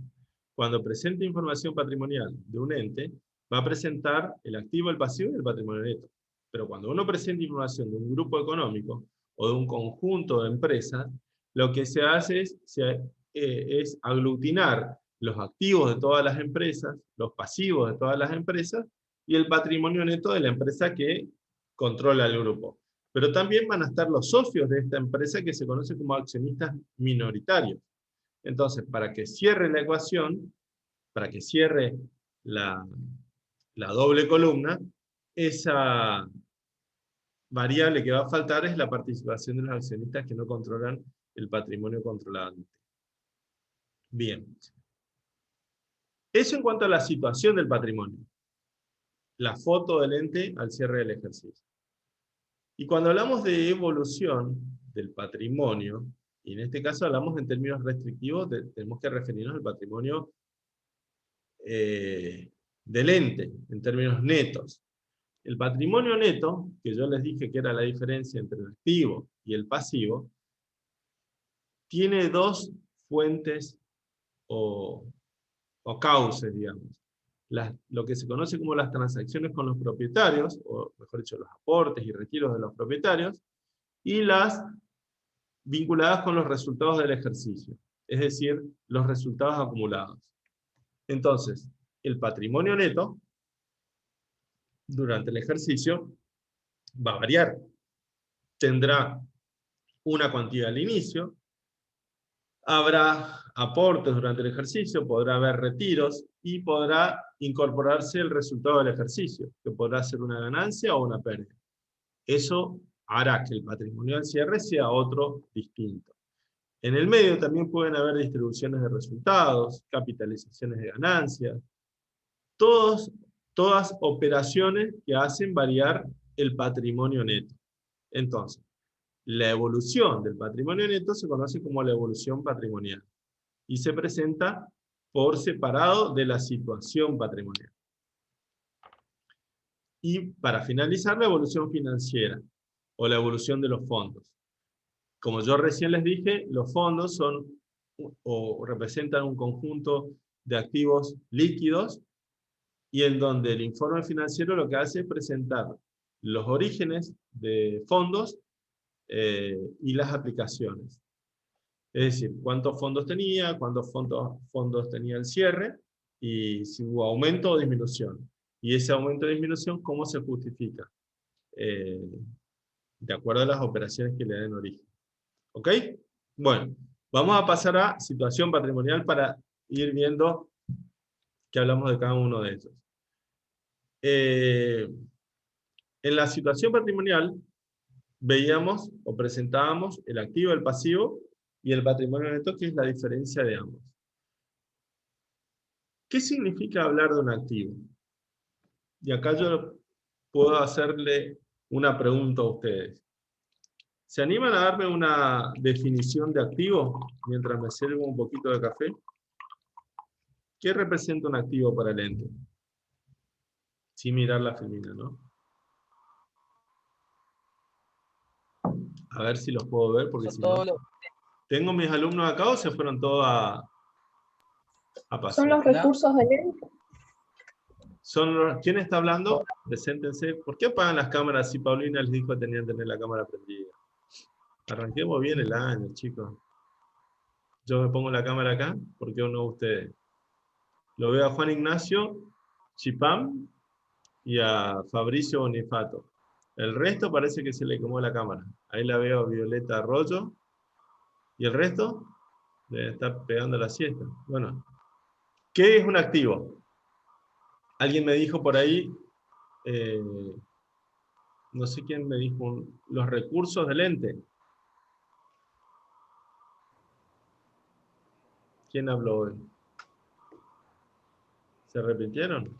cuando presente información patrimonial de un ente, va a presentar el activo, el pasivo y el patrimonio neto. Pero cuando uno presenta información de un grupo económico o de un conjunto de empresas, lo que se hace es aglutinar los activos de todas las empresas, los pasivos de todas las empresas y el patrimonio neto de la empresa que controla el grupo. Pero también van a estar los socios de esta empresa que se conocen como accionistas minoritarios. Entonces, para que cierre la ecuación, para que cierre la doble columna, esa variable que va a faltar es la participación de los accionistas que no controlan el patrimonio controlado. Bien. Eso en cuanto a la situación del patrimonio. La foto del ente al cierre del ejercicio. Y cuando hablamos de evolución del patrimonio, y en este caso hablamos en términos restrictivos, tenemos que referirnos al patrimonio del ente, en términos netos. El patrimonio neto, que yo les dije que era la diferencia entre el activo y el pasivo, tiene dos fuentes o cauces, digamos. Lo que se conoce como las transacciones con los propietarios, o mejor dicho, los aportes y retiros de los propietarios, y las vinculadas con los resultados del ejercicio, es decir, los resultados acumulados. Entonces, el patrimonio neto, durante el ejercicio, va a variar. Tendrá una cuantía al inicio, habrá aportes durante el ejercicio, podrá haber retiros, y podrá incorporarse el resultado del ejercicio, que podrá ser una ganancia o una pérdida. Eso hará que el patrimonio al cierre sea otro distinto. En el medio también pueden haber distribuciones de resultados, capitalizaciones de ganancias, todas operaciones que hacen variar el patrimonio neto. Entonces, la evolución del patrimonio neto se conoce como la evolución patrimonial y se presenta por separado de la situación patrimonial. Y para finalizar, la evolución financiera o la evolución de los fondos. Como yo recién les dije, los fondos son o representan un conjunto de activos líquidos y en donde el informe financiero lo que hace es presentar los orígenes de fondos y las aplicaciones. Es decir, cuántos fondos tenía, cuántos fondos tenía el cierre, y si hubo aumento o disminución. Y ese aumento o disminución, ¿cómo se justifica? De acuerdo a las operaciones que le den origen. ¿Ok? Bueno, vamos a pasar a situación patrimonial para ir viendo que hablamos de cada uno de ellos. En la situación patrimonial veíamos o presentábamos el activo, el pasivo y el patrimonio neto, que es la diferencia de ambos. ¿Qué significa hablar de un activo? Y acá yo puedo hacerle una pregunta a ustedes. ¿Se animan a darme una definición de activo mientras me sirvo un poquito de café? ¿Qué representa un activo para el ente? Sin mirar la filmina, ¿no? A ver si los puedo ver, porque si no... ¿Tengo mis alumnos acá o se fueron todos a pasar? Son los recursos del ente. ¿Quién está hablando? Preséntense. ¿Por qué apagan las cámaras si Paulina les dijo que tenían que tener la cámara prendida? Arranquemos bien el año, chicos. Yo me pongo la cámara acá, ¿por qué no ustedes? Lo veo a Juan Ignacio Chipam y a Fabricio Bonifato. El resto parece que se le quemó la cámara. Ahí la veo a Violeta Arroyo. ¿Y el resto? Debe estar pegando la siesta. Bueno, ¿qué es un activo? Alguien me dijo por ahí, no sé quién me dijo, los recursos del ente. ¿Quién habló hoy? ¿Se repitieron?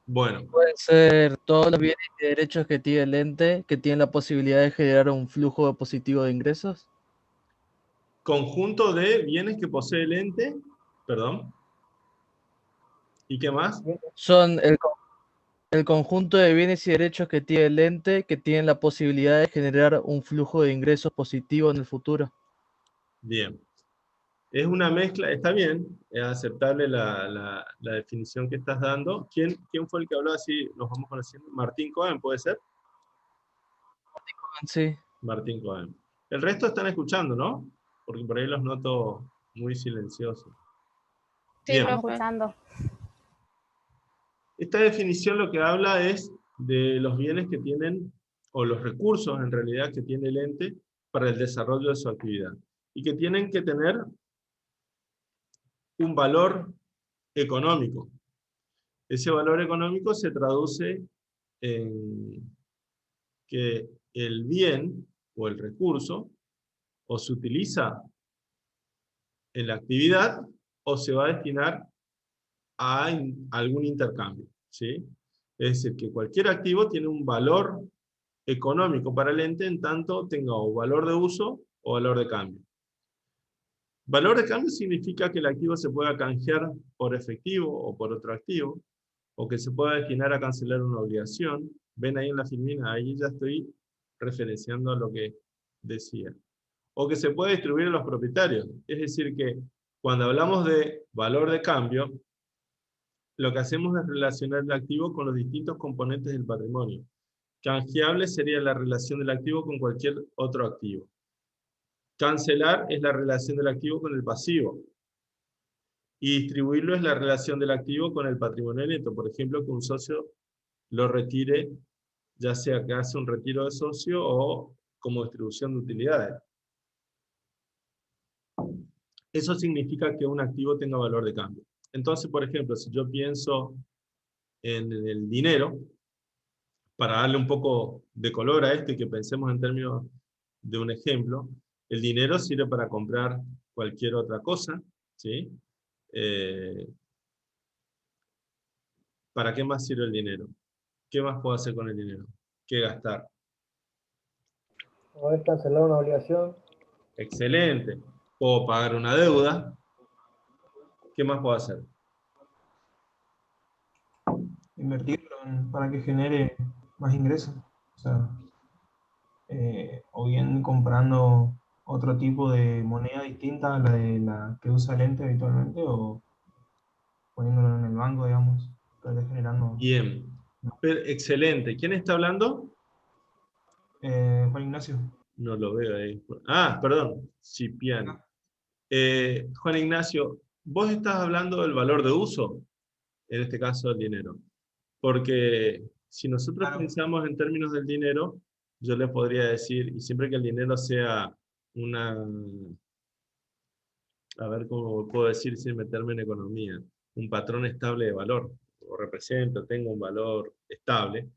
Bueno. Pueden ser todos los bienes y derechos que tiene el ente, que tienen la posibilidad de generar un flujo positivo de ingresos. Conjunto de bienes que posee el ente, perdón. ¿Y qué más? Son el conjunto de bienes y derechos que tiene el ente, que tienen la posibilidad de generar un flujo de ingresos positivo en el futuro. Bien. Es una mezcla, está bien, es aceptable la definición que estás dando. ¿Quién fue el que habló así? Nos vamos conociendo. Martín Cohen, ¿puede ser? Sí. Martín Cohen. El resto están escuchando, ¿no? Porque por ahí los noto muy silenciosos. Sí, bien. estamos escuchando. Esta definición lo que habla es de los bienes que tienen, o los recursos en realidad que tiene el ente para el desarrollo de su actividad. Y que tienen que tener un valor económico. Ese valor económico se traduce en que el bien o el recurso o se utiliza en la actividad o se va a destinar a algún intercambio, ¿sí? Es decir, que cualquier activo tiene un valor económico para el ente en tanto tenga o valor de uso o valor de cambio. Valor de cambio significa que el activo se pueda canjear por efectivo o por otro activo, o que se pueda destinar a cancelar una obligación. Ven ahí en la filmina, ahí ya estoy referenciando a lo que decía. O que se puede distribuir a los propietarios. Es decir, que cuando hablamos de valor de cambio, lo que hacemos es relacionar el activo con los distintos componentes del patrimonio. Canjeable sería la relación del activo con cualquier otro activo. Cancelar es la relación del activo con el pasivo. Y distribuirlo es la relación del activo con el patrimonio neto. Por ejemplo, que un socio lo retire, ya sea que hace un retiro de socio o como distribución de utilidades. Eso significa que un activo tenga valor de cambio. Entonces, por ejemplo, si yo pienso en el dinero, para darle un poco de color a esto y que pensemos en términos de un ejemplo, el dinero sirve para comprar cualquier otra cosa, ¿sí? ¿Para qué más sirve el dinero? ¿Qué más puedo hacer con el dinero? ¿Qué gastar? Poder cancelar una obligación. Excelente. Puedo pagar una deuda. ¿Qué más puedo hacer? Invertirlo para que genere más ingresos. O sea, o bien comprando otro tipo de moneda distinta a la de la que usa el ente habitualmente, o poniéndolo en el banco, digamos, para ir generando. Bien. Excelente. ¿Quién está hablando? Juan Ignacio. No lo veo ahí. Ah, perdón. Cipiano. Juan Ignacio, vos estás hablando del valor de uso, en este caso del dinero. Porque si nosotros pensamos en términos del dinero, yo le podría decir, y siempre que el dinero sea una... A ver cómo puedo decir sin meterme en economía. Un patrón estable de valor, o represento, tengo un valor estable,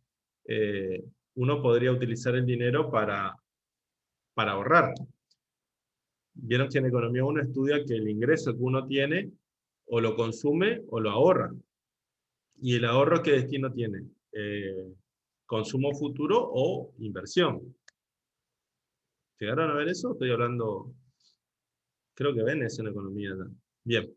uno podría utilizar el dinero para ahorrar. Vieron que en economía uno estudia que el ingreso que uno tiene o lo consume o lo ahorra. ¿Y el ahorro qué destino tiene? ¿Consumo futuro o inversión? ¿Llegaron a ver eso? Estoy hablando... Creo que ven eso en economía. Bien.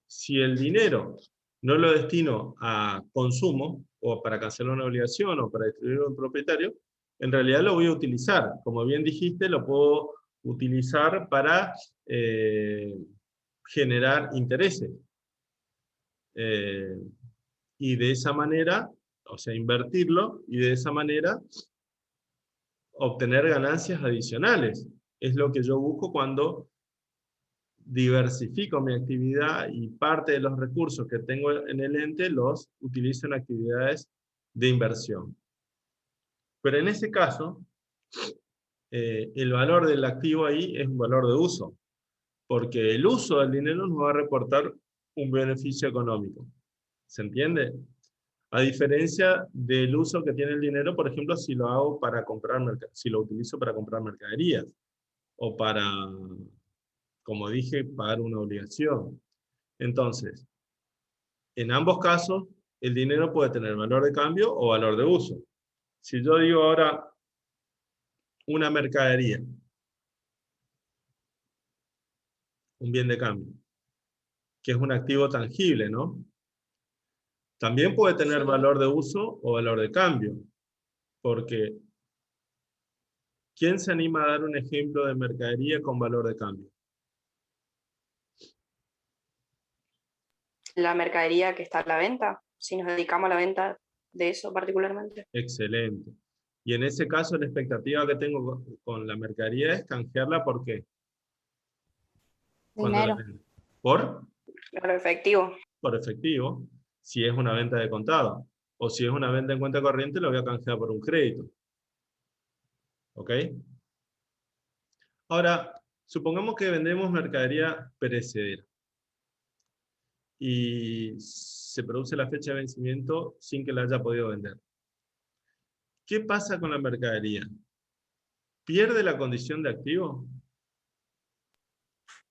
Si el dinero no lo destino a consumo, o para cancelar una obligación, o para distribuirlo a un propietario, en realidad lo voy a utilizar. Como bien dijiste, lo puedo utilizar para generar intereses. Y de esa manera, o sea, invertirlo, y de esa manera obtener ganancias adicionales. Es lo que yo busco cuando diversifico mi actividad y parte de los recursos que tengo en el ente los utilizo en actividades de inversión. Pero en ese caso, el valor del activo ahí es un valor de uso, porque el uso del dinero nos va a reportar un beneficio económico. ¿Se entiende? A diferencia del uso que tiene el dinero, por ejemplo, si lo hago para comprar, si lo utilizo para comprar mercaderías, o para, como dije, pagar una obligación. Entonces, en ambos casos, el dinero puede tener valor de cambio o valor de uso. Si yo digo ahora una mercadería, un bien de cambio, que es un activo tangible, ¿no? También puede tener valor de uso o valor de cambio, porque ¿quién se anima a dar un ejemplo de mercadería con valor de cambio? La mercadería que está a la venta, si nos dedicamos a la venta de eso particularmente. Excelente. Y en ese caso la expectativa que tengo con la mercadería es canjearla ¿por qué? Dinero. ¿Por? Claro, efectivo. Por efectivo, si es una venta de contado. O si es una venta en cuenta corriente, lo voy a canjear por un crédito. ¿Ok? Ahora, supongamos que vendemos mercadería perecedera. Y se produce la fecha de vencimiento sin que la haya podido vender. ¿Qué pasa con la mercadería? ¿Pierde la condición de activo?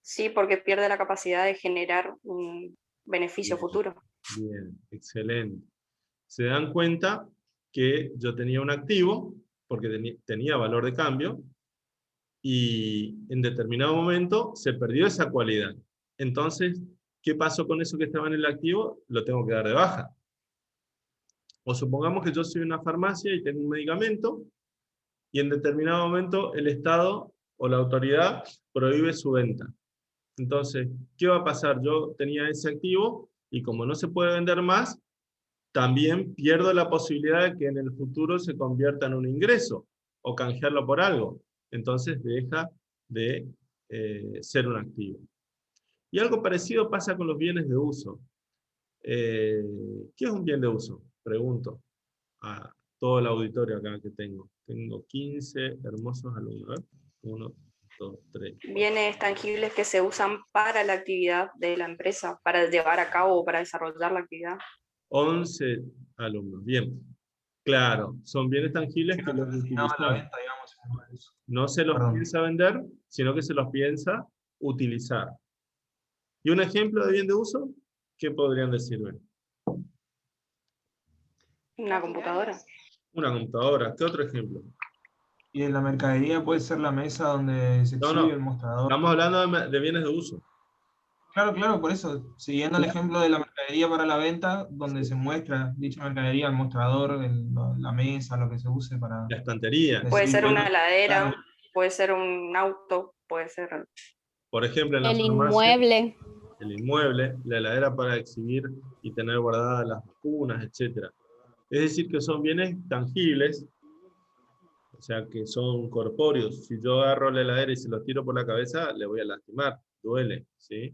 Sí, porque pierde la capacidad de generar un beneficio futuro. Bien, excelente. Se dan cuenta que yo tenía un activo, porque tenía valor de cambio, y en determinado momento se perdió esa cualidad. Entonces, ¿qué pasó con eso que estaba en el activo? Lo tengo que dar de baja. O supongamos que yo soy una farmacia y tengo un medicamento, y en determinado momento el Estado o la autoridad prohíbe su venta. Entonces, ¿qué va a pasar? Yo tenía ese activo, y como no se puede vender más, también pierdo la posibilidad de que en el futuro se convierta en un ingreso, o canjearlo por algo. Entonces deja de ser un activo. Y algo parecido pasa con los bienes de uso. ¿Qué es un bien de uso? Pregunto a todo el auditorio acá que tengo. Tengo 15 hermosos alumnos. 1, 2, 3. Bienes tangibles que se usan para la actividad de la empresa, para llevar a cabo o para desarrollar la actividad. 11 alumnos. Bien. Claro, son bienes tangibles que los Destinado a la utilizan. venta, digamos. No se los Perdón. piensa vender, sino que se los piensa utilizar. ¿Y un ejemplo de bien de uso? ¿Qué podrían decirme? Una computadora. Una computadora. ¿Qué otro ejemplo? Y en la mercadería puede ser la mesa donde se No, exhibe no. el mostrador. Estamos hablando de bienes de uso. Claro, claro, por eso, siguiendo el ejemplo de la mercadería para la venta, donde se muestra dicha mercadería, el mostrador, la mesa, lo que se use para La estantería. Puede ser decir, una heladera, claro, puede ser un auto, puede ser... Por ejemplo, en la El farmacia, inmueble. el inmueble, la heladera para exhibir y tener guardadas las vacunas, etc. Es decir, que son bienes tangibles, o sea, que son corpóreos. Si yo agarro la heladera y se los tiro por la cabeza, le voy a lastimar, duele, ¿sí?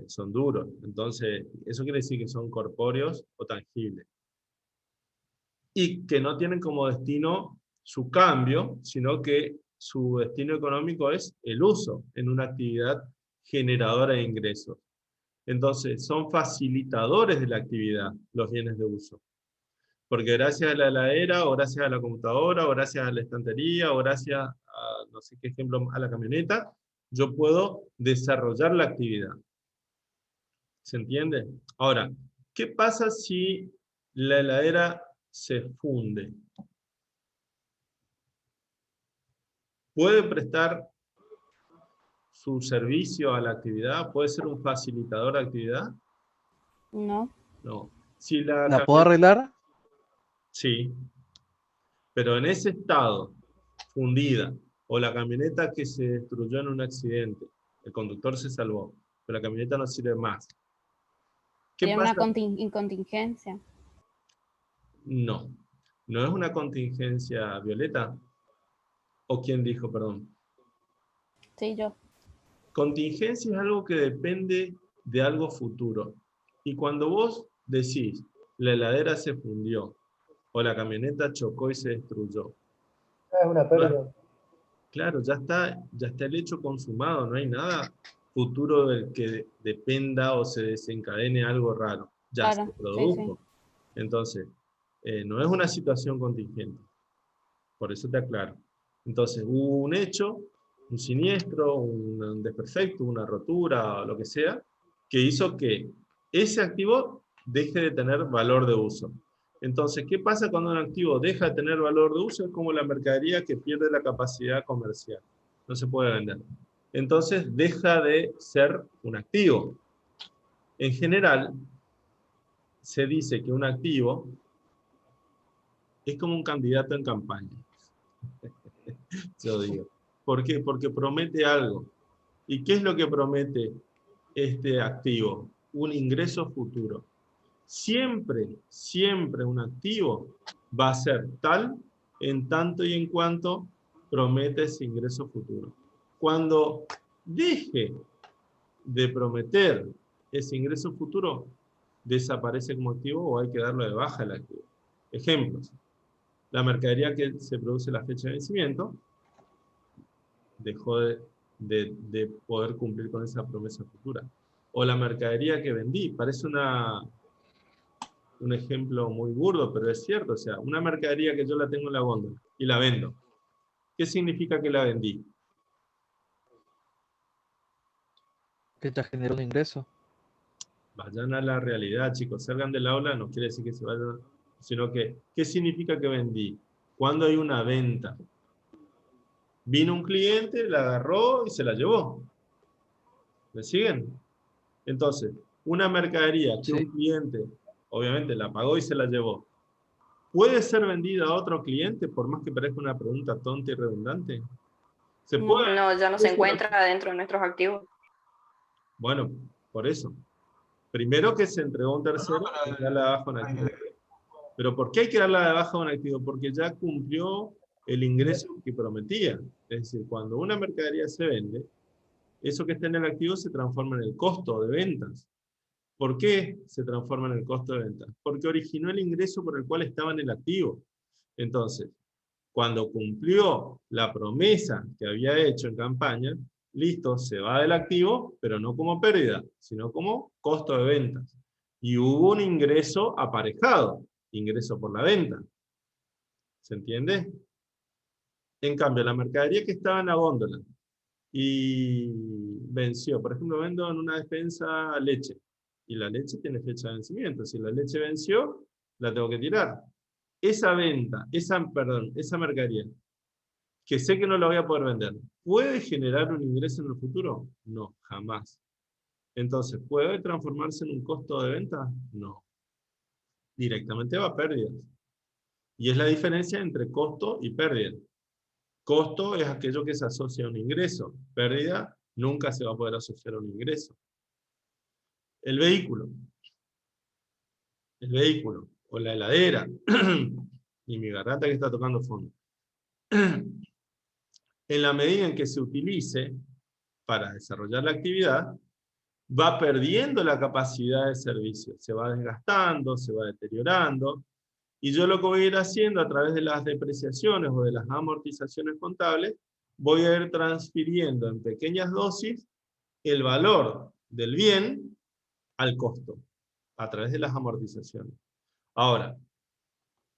Son duros. Entonces, eso quiere decir que son corpóreos o tangibles. Y que no tienen como destino su cambio, sino que su destino económico es el uso en una actividad generadora de ingresos. Entonces, son facilitadores de la actividad, los bienes de uso. Porque gracias a la heladera, o gracias a la computadora, o gracias a la estantería, o gracias a, no sé qué ejemplo, a la camioneta, yo puedo desarrollar la actividad. ¿Se entiende? Ahora, ¿qué pasa si la heladera se funde? ¿Puede prestar su servicio a la actividad? ¿Puede ser un facilitador de actividad? No. No. Si la ¿La puedo arreglar? Sí. Pero en ese estado, fundida, o la camioneta que se destruyó en un accidente, el conductor se salvó, pero la camioneta no sirve más. ¿Qué Sería una pasa? contingencia. No. ¿No es una contingencia, Violeta? ¿O quién dijo, perdón? Sí, yo. Contingencia es algo que depende de algo futuro. Y cuando vos decís, la heladera se fundió, o la camioneta chocó y se destruyó, Es una pérdida. claro, ya está el hecho consumado, no hay nada futuro del que dependa o se desencadene algo raro. Ya se Claro, sí, produjo. sí. Entonces, no es una situación contingente. Por eso te aclaro. Entonces, hubo un hecho, un siniestro, un desperfecto, una rotura, o lo que sea, que hizo que ese activo deje de tener valor de uso. Entonces, ¿qué pasa cuando un activo deja de tener valor de uso? Es como la mercadería que pierde la capacidad comercial. No se puede vender. Entonces, deja de ser un activo. En general, se dice que un activo es como un candidato en campaña. Yo digo. ¿Por qué? Porque promete algo. ¿Y qué es lo que promete este activo? Un ingreso futuro. Siempre, siempre un activo va a ser tal en tanto y en cuanto promete ese ingreso futuro. Cuando deje de prometer ese ingreso futuro, desaparece como activo o hay que darlo de baja al activo. Ejemplos. La mercadería que se produce a la fecha de vencimiento dejó de poder cumplir con esa promesa futura. O la mercadería que vendí, parece un ejemplo muy burdo, pero es cierto. O sea, una mercadería que yo la tengo en la góndola y la vendo. ¿Qué significa que la vendí? Que te genera un ingreso. Vayan a la realidad, chicos. Salgan del aula, no quiere decir que se vayan, sino que, ¿qué significa que vendí? Cuando hay una venta. Vino un cliente, la agarró y se la llevó. ¿Me siguen? Entonces, una mercadería que Sí. un cliente, obviamente, la pagó y se la llevó, ¿Puede ser vendida a otro cliente, por más que parezca una pregunta tonta y redundante? ¿Se puede? No, ya no se encuentra dentro de nuestros activos. Bueno, por eso. Primero que se entregó a un tercero, hay que darle de baja a un activo. ¿Pero por qué hay que darle de baja a un activo? Porque ya cumplió el ingreso que prometía. Es decir, cuando una mercadería se vende, eso que está en el activo se transforma en el costo de ventas. ¿Por qué se transforma en el costo de ventas? Porque originó el ingreso por el cual estaba en el activo. Entonces, cuando cumplió la promesa que había hecho en campaña, listo, se va del activo, pero no como pérdida, sino como costo de ventas. Y hubo un ingreso aparejado, ingreso por la venta. ¿Se entiende? En cambio, la mercadería que estaba en la góndola y venció, por ejemplo, vendo en una despensa leche, y la leche tiene fecha de vencimiento. Si la leche venció, la tengo que tirar. Esa venta, esa mercadería, que sé que no la voy a poder vender, ¿puede generar un ingreso en el futuro? No, jamás. Entonces, ¿puede transformarse en un costo de venta? No. Directamente va a pérdidas. Y es la diferencia entre costo y pérdida. Costo es aquello que se asocia a un ingreso. Pérdida nunca se va a poder asociar a un ingreso. El vehículo o la heladera, y mi garganta que está tocando fondo. En la medida en que se utilice para desarrollar la actividad, va perdiendo la capacidad de servicio, se va desgastando, se va deteriorando, y yo lo que voy a ir haciendo a través de las depreciaciones o de las amortizaciones contables, voy a ir transfiriendo en pequeñas dosis el valor del bien al costo, a través de las amortizaciones. Ahora,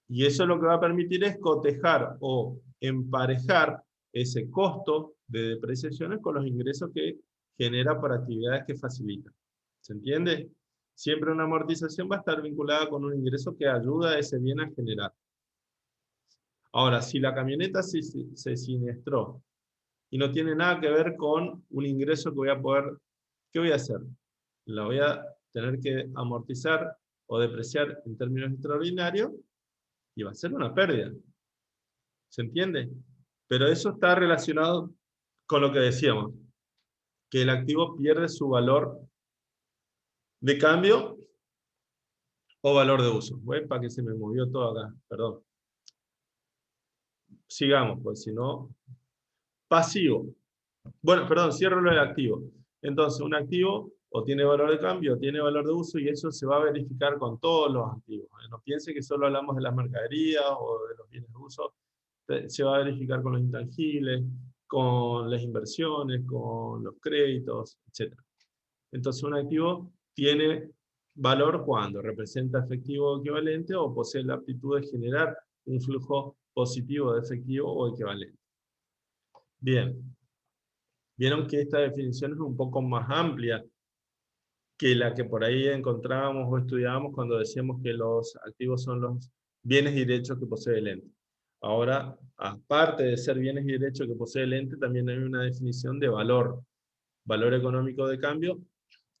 y eso lo que va a permitir es cotejar o emparejar ese costo de depreciaciones con los ingresos que genera por actividades que facilitan. ¿Se entiende? Siempre una amortización va a estar vinculada con un ingreso que ayuda a ese bien a generar. Ahora, si la camioneta se siniestró y no tiene nada que ver con un ingreso que voy a poder, ¿qué voy a hacer? La voy a tener que amortizar o depreciar en términos extraordinarios y va a ser una pérdida. ¿Se entiende? Pero eso está relacionado con lo que decíamos, que el activo pierde su valor de cambio o valor de uso. Para que se me movió todo acá, perdón. Sigamos, pues si no... Pasivo. Bueno, perdón, cierro lo de activo. Entonces, un activo o tiene valor de cambio o tiene valor de uso, y eso se va a verificar con todos los activos. No piense que solo hablamos de las mercaderías o de los bienes de uso. Se va a verificar con los intangibles, con las inversiones, con los créditos, etc. Entonces, un activo tiene valor cuando representa efectivo equivalente o posee la aptitud de generar un flujo positivo de efectivo o equivalente. Bien. Vieron que esta definición es un poco más amplia que la que por ahí encontrábamos o estudiábamos cuando decíamos que los activos son los bienes y derechos que posee el ente. Ahora, aparte de ser bienes y derechos que posee el ente, también hay una definición de valor. Valor económico de cambio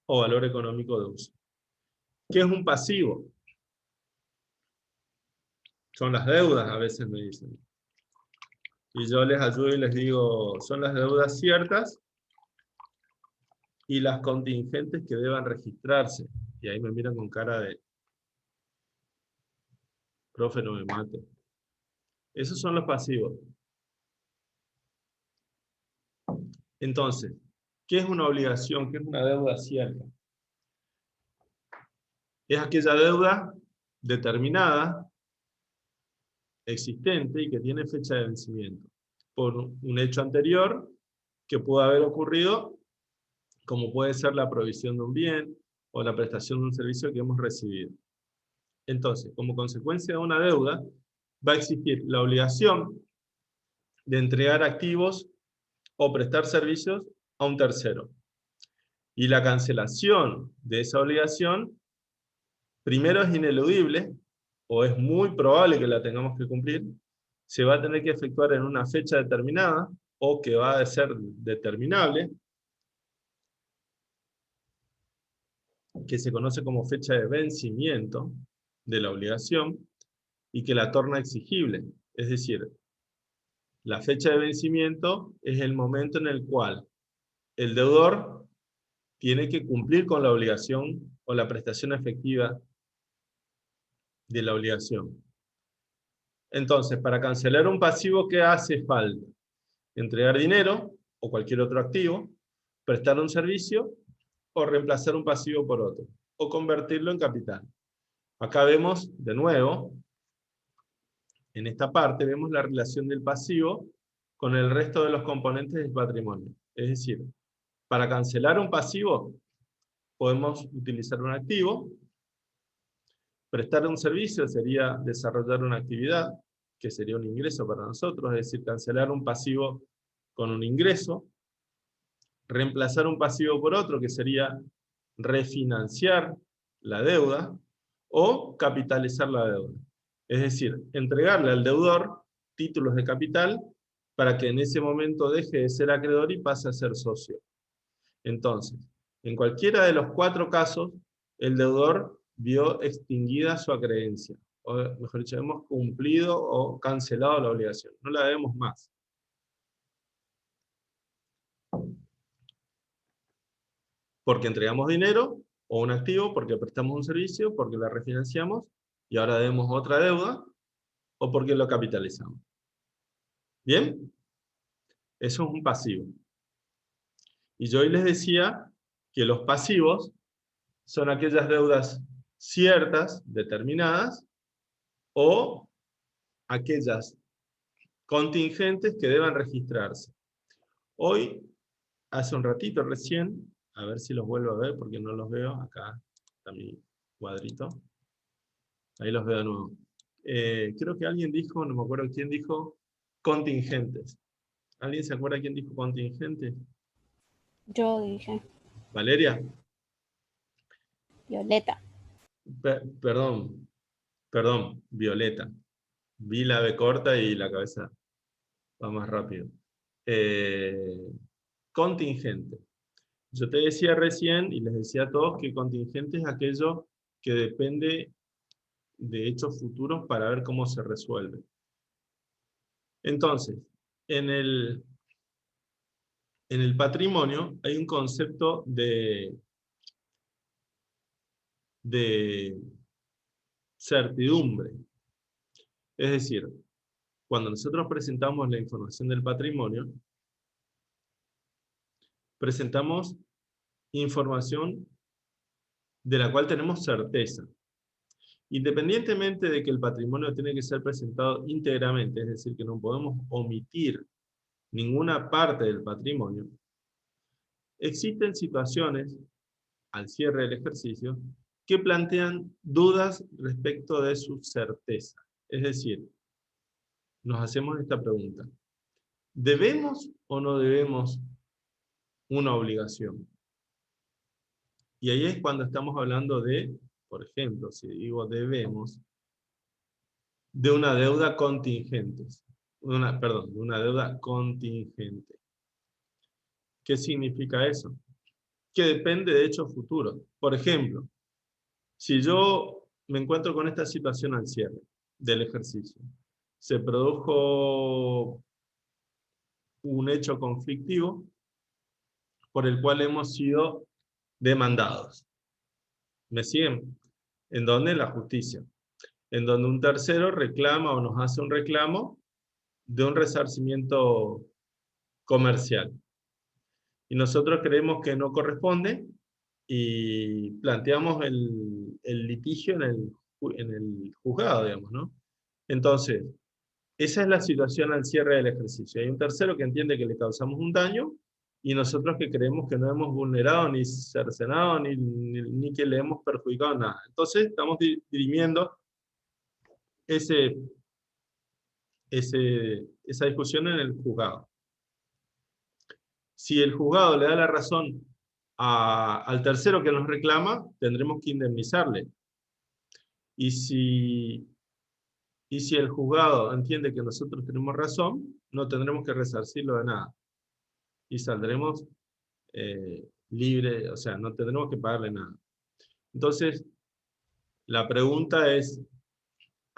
o valor económico de uso. ¿Qué es un pasivo? Son las deudas, a veces me dicen. Y yo les ayudo y les digo, son las deudas ciertas y las contingentes que deban registrarse. Y ahí me miran con cara de, profe, no me mate. Esos son los pasivos. Entonces, ¿qué es una obligación? ¿Qué es una deuda cierta? Es aquella deuda determinada, existente y que tiene fecha de vencimiento por un hecho anterior que pudo haber ocurrido, como puede ser la provisión de un bien o la prestación de un servicio que hemos recibido. Entonces, como consecuencia de una deuda, va a existir la obligación de entregar activos o prestar servicios a un tercero. Y la cancelación de esa obligación, primero es ineludible, o es muy probable que la tengamos que cumplir, se va a tener que efectuar en una fecha determinada, o que va a ser determinable, que se conoce como fecha de vencimiento de la obligación, y que la torna exigible. Es decir, la fecha de vencimiento es el momento en el cual el deudor tiene que cumplir con la obligación o la prestación efectiva de la obligación. Entonces, para cancelar un pasivo, ¿qué hace falta? Entregar dinero o cualquier otro activo, prestar un servicio o reemplazar un pasivo por otro, o convertirlo en capital. Acá vemos, de nuevo, en esta parte, vemos la relación del pasivo con el resto de los componentes del patrimonio. Es decir, para cancelar un pasivo, podemos utilizar un activo. Prestar un servicio sería desarrollar una actividad, que sería un ingreso para nosotros, es decir, cancelar un pasivo con un ingreso. Reemplazar un pasivo por otro, que sería refinanciar la deuda, o capitalizar la deuda. Es decir, entregarle al deudor títulos de capital para que en ese momento deje de ser acreedor y pase a ser socio. Entonces, en cualquiera de los 4 casos, el deudor vio extinguida su acreencia. O mejor dicho, hemos cumplido o cancelado la obligación. No la debemos más. Porque entregamos dinero o un activo, porque prestamos un servicio, porque la refinanciamos y ahora debemos otra deuda, o porque lo capitalizamos. ¿Bien? Eso es un pasivo. Y yo hoy les decía que los pasivos son aquellas deudas ciertas, determinadas, o aquellas contingentes que deban registrarse. Hoy, hace un ratito recién, a ver si los vuelvo a ver porque no los veo, acá está mi cuadrito, ahí los veo de nuevo. Creo que alguien dijo, no me acuerdo quién dijo, contingentes. ¿Alguien se acuerda quién dijo contingentes? Yo dije. Valeria. Violeta. Perdón, Violeta. Vi la B corta y la cabeza va más rápido. Contingente. Yo te decía recién, y les decía a todos, que contingente es aquello que depende de hechos futuros para ver cómo se resuelve. Entonces, en el patrimonio hay un concepto de certidumbre. Es decir, cuando nosotros presentamos la información del patrimonio, presentamos información de la cual tenemos certeza. Independientemente de que el patrimonio tiene que ser presentado íntegramente, es decir, que no podemos omitir ninguna parte del patrimonio, existen situaciones, al cierre del ejercicio, que plantean dudas respecto de su certeza. Es decir, nos hacemos esta pregunta: ¿debemos o no debemos una obligación? Y ahí es cuando estamos hablando de, por ejemplo, si digo debemos, de una deuda contingente. De una deuda contingente. ¿Qué significa eso? Que depende de hechos futuros. Por ejemplo, si yo me encuentro con esta situación al cierre del ejercicio, se produjo un hecho conflictivo por el cual hemos sido demandados. ¿Me siguen? En donde la justicia, en donde un tercero reclama o nos hace un reclamo de un resarcimiento comercial. Y nosotros creemos que no corresponde y planteamos el litigio en el juzgado, digamos, ¿no? Entonces, esa es la situación al cierre del ejercicio. Hay un tercero que entiende que le causamos un daño y nosotros que creemos que no hemos vulnerado, ni cercenado, ni que le hemos perjudicado nada. Entonces, estamos dirimiendo esa discusión en el juzgado. Si el juzgado le da la razón al tercero que nos reclama, tendremos que indemnizarle. Y si el juzgado entiende que nosotros tenemos razón, no tendremos que resarcirlo de nada. Y saldremos libres, o sea, no tendremos que pagarle nada. Entonces, la pregunta es,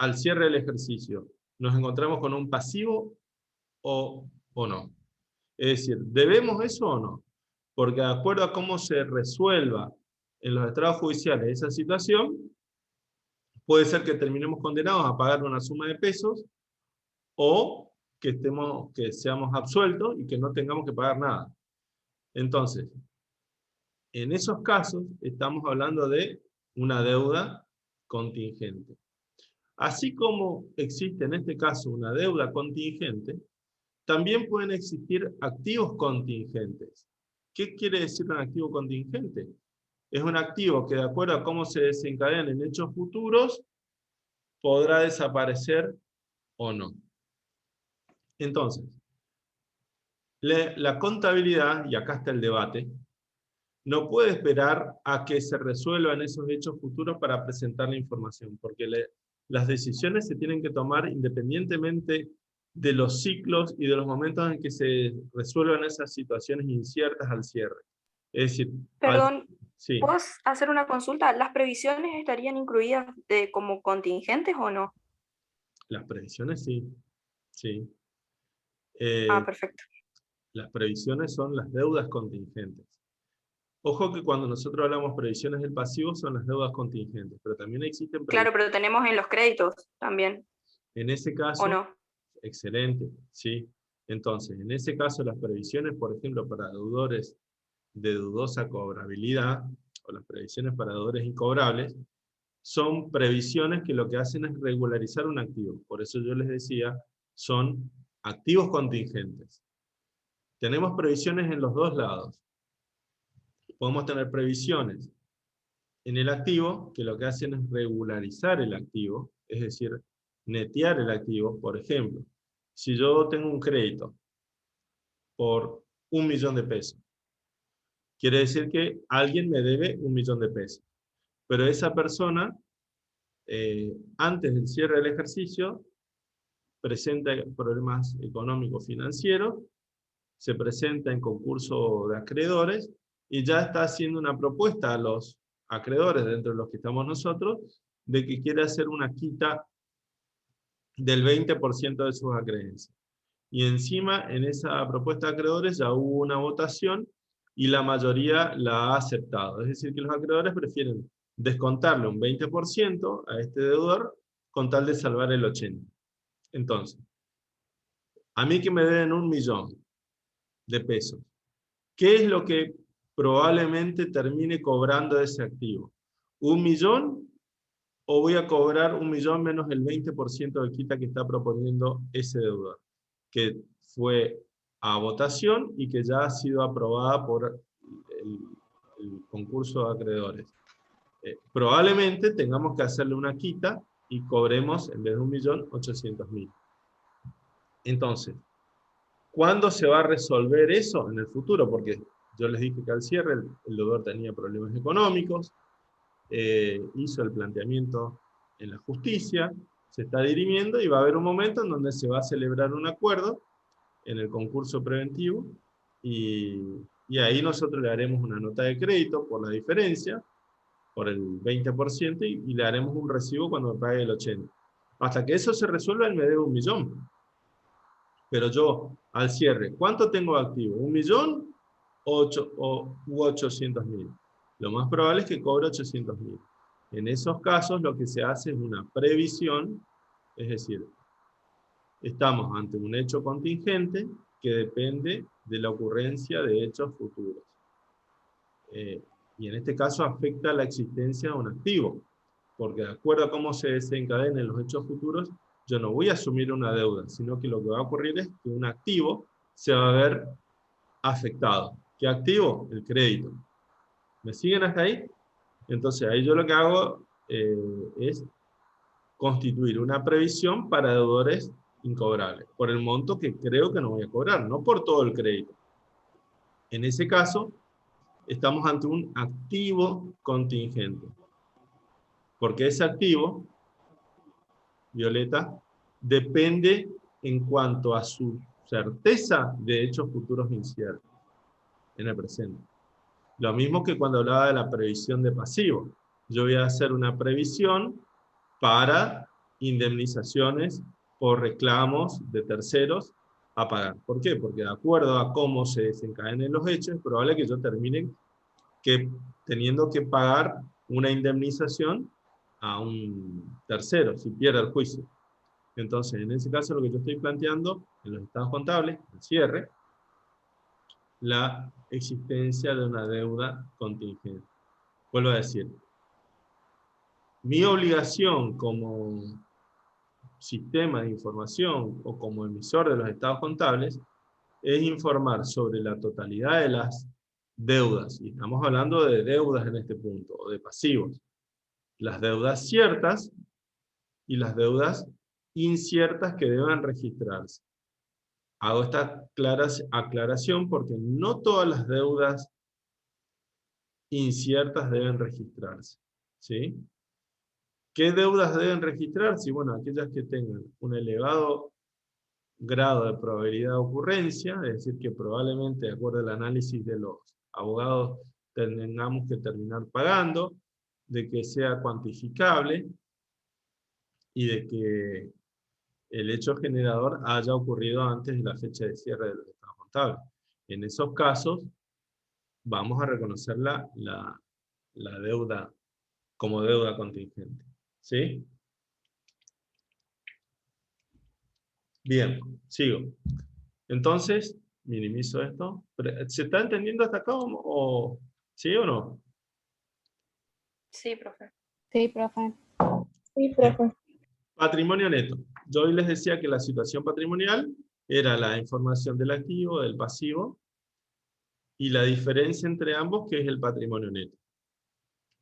al cierre del ejercicio, ¿nos encontramos con un pasivo o no? Es decir, ¿debemos eso o no? Porque de acuerdo a cómo se resuelva en los estrados judiciales esa situación, puede ser que terminemos condenados a pagar una suma de pesos, o que seamos absueltos y que no tengamos que pagar nada. Entonces, en esos casos estamos hablando de una deuda contingente. Así como existe en este caso una deuda contingente, también pueden existir activos contingentes. ¿Qué quiere decir un activo contingente? Es un activo que, de acuerdo a cómo se desencadenan en hechos futuros, podrá desaparecer o no. Entonces, la contabilidad, y acá está el debate, no puede esperar a que se resuelvan esos hechos futuros para presentar la información, porque las decisiones se tienen que tomar independientemente de los ciclos y de los momentos en que se resuelvan esas situaciones inciertas al cierre. Es decir, Perdón, sí, ¿puedo hacer una consulta? ¿Las previsiones estarían incluidas como contingentes o no? las previsiones sí. Sí. Perfecto. Las previsiones son las deudas contingentes. Ojo que cuando nosotros hablamos previsiones del pasivo son las deudas contingentes, pero también existen Claro, previsiones. pero tenemos en los créditos también, En ese caso, ¿o no? excelente, sí. Entonces, en ese caso las previsiones, por ejemplo, para deudores de dudosa cobrabilidad, o las previsiones para deudores incobrables, son previsiones que lo que hacen es regularizar un activo. Por eso yo les decía, son activos contingentes. Tenemos previsiones en los dos lados. Podemos tener previsiones en el activo, que lo que hacen es regularizar el activo, es decir, netear el activo. Por ejemplo, si yo tengo un crédito por 1 millón de pesos, quiere decir que alguien me debe 1 millón de pesos. Pero esa persona, antes del cierre del ejercicio, presenta problemas económicos financieros, se presenta en concurso de acreedores, y ya está haciendo una propuesta a los acreedores, dentro de los que estamos nosotros, de que quiere hacer una quita del 20% de sus acreencias. Y encima, en esa propuesta de acreedores ya hubo una votación, y la mayoría la ha aceptado. Es decir, que los acreedores prefieren descontarle un 20% a este deudor, con tal de salvar el 80%. Entonces, a mí que me deben 1 millón de pesos, ¿qué es lo que probablemente termine cobrando ese activo? ¿1 millón? ¿O voy a cobrar 1 millón menos el 20% de quita que está proponiendo ese deudor, que fue a votación y que ya ha sido aprobada por el concurso de acreedores? Probablemente tengamos que hacerle una quita y cobremos, en vez de 1 millón, 800.000. Entonces, ¿cuándo se va a resolver eso? En el futuro, porque yo les dije que al cierre el deudor tenía problemas económicos, hizo el planteamiento en la justicia, se está dirimiendo, y va a haber un momento en donde se va a celebrar un acuerdo en el concurso preventivo, y ahí nosotros le haremos una nota de crédito por la diferencia, por el 20%, y le haremos un recibo cuando pague el 80%. Hasta que eso se resuelva, él me debe 1 millón. Pero yo, al cierre, ¿cuánto tengo activo? ¿1 millón u 800.000? Lo más probable es que cobre 800.000. En esos casos lo que se hace es una previsión, es decir, estamos ante un hecho contingente que depende de la ocurrencia de hechos futuros. Y en este caso afecta la existencia de un activo, porque de acuerdo a cómo se desencadenen los hechos futuros, yo no voy a asumir una deuda, sino que lo que va a ocurrir es que un activo se va a ver afectado. ¿Qué activo? El crédito. ¿Me siguen hasta ahí? Entonces ahí yo lo que hago es constituir una previsión para deudores incobrables, por el monto que creo que no voy a cobrar, no por todo el crédito. En ese caso, estamos ante un activo contingente, porque ese activo, Violeta, depende en cuanto a su certeza de hechos futuros inciertos en el presente. Lo mismo que cuando hablaba de la previsión de pasivo. Yo voy a hacer una previsión para indemnizaciones por reclamos de terceros a pagar. ¿Por qué? Porque de acuerdo a cómo se desencadenen los hechos, es probable que yo termine teniendo que pagar una indemnización a un tercero, si pierde el juicio. Entonces, en ese caso, lo que yo estoy planteando en los estados contables, el cierre, la existencia de una deuda contingente. Vuelvo a decir, mi obligación como sistema de información o como emisor de los estados contables es informar sobre la totalidad de las deudas, y estamos hablando de deudas en este punto, o de pasivos, las deudas ciertas y las deudas inciertas que deban registrarse. Hago esta aclaración porque no todas las deudas inciertas deben registrarse, ¿sí? ¿Qué deudas deben registrarse? Bueno, aquellas que tengan un elevado grado de probabilidad de ocurrencia, es decir, que probablemente, de acuerdo al análisis de los abogados, tengamos que terminar pagando, de que sea cuantificable, y de que el hecho generador haya ocurrido antes de la fecha de cierre de los estados contables. En esos casos, vamos a reconocer la deuda como deuda contingente. ¿Sí? Bien, sigo. Entonces, minimizo esto. ¿Se está entendiendo hasta acá o sí o no? Sí, profe. Sí, profe. Sí, profe. Patrimonio neto. Yo hoy les decía que la situación patrimonial era la información del activo, del pasivo, y la diferencia entre ambos, que es el patrimonio neto.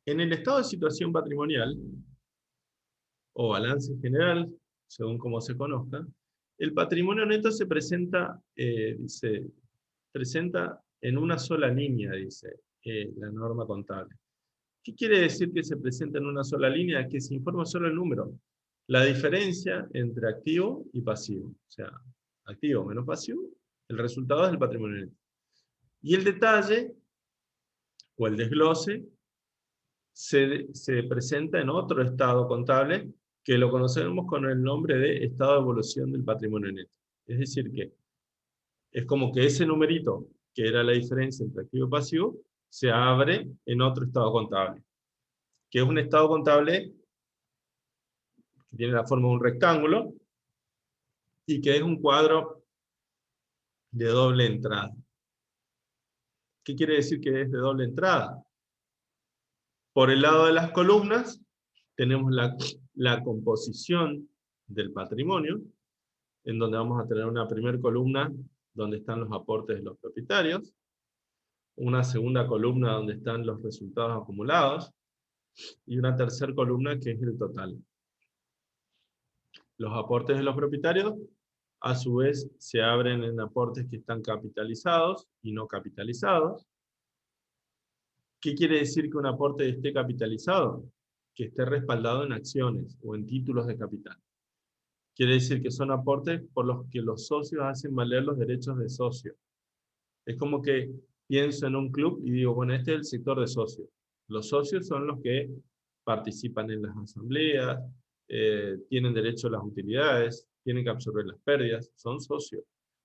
En el estado de situación patrimonial, o balance general, según como se conozca, el patrimonio neto se presenta, presenta en una sola línea, dice la norma contable. ¿Qué quiere decir que se presenta en una sola línea? Que se informa solo el número. La diferencia entre activo y pasivo. O sea, activo menos pasivo, el resultado es el patrimonio neto. Y el detalle, o el desglose, se presenta en otro estado contable, que lo conocemos con el nombre de estado de evolución del patrimonio neto. Es decir que es como que ese numerito, que era la diferencia entre activo y pasivo, se abre en otro estado contable, que es un estado contable que tiene la forma de un rectángulo, y que es un cuadro de doble entrada. ¿Qué quiere decir que es de doble entrada? Por el lado de las columnas, tenemos la composición del patrimonio, en donde vamos a tener una primera columna donde están los aportes de los propietarios, una segunda columna donde están los resultados acumulados, y una tercera columna que es el total. Los aportes de los propietarios, a su vez, se abren en aportes que están capitalizados y no capitalizados. ¿Qué quiere decir que un aporte esté capitalizado? Que esté respaldado en acciones o en títulos de capital. Quiere decir que son aportes por los que los socios hacen valer los derechos de socio. Es como que pienso en un club y digo, bueno, este es el sector de socios. Los socios son los que participan en las asambleas, tienen derecho a las utilidades, tienen que absorber las pérdidas, son socios.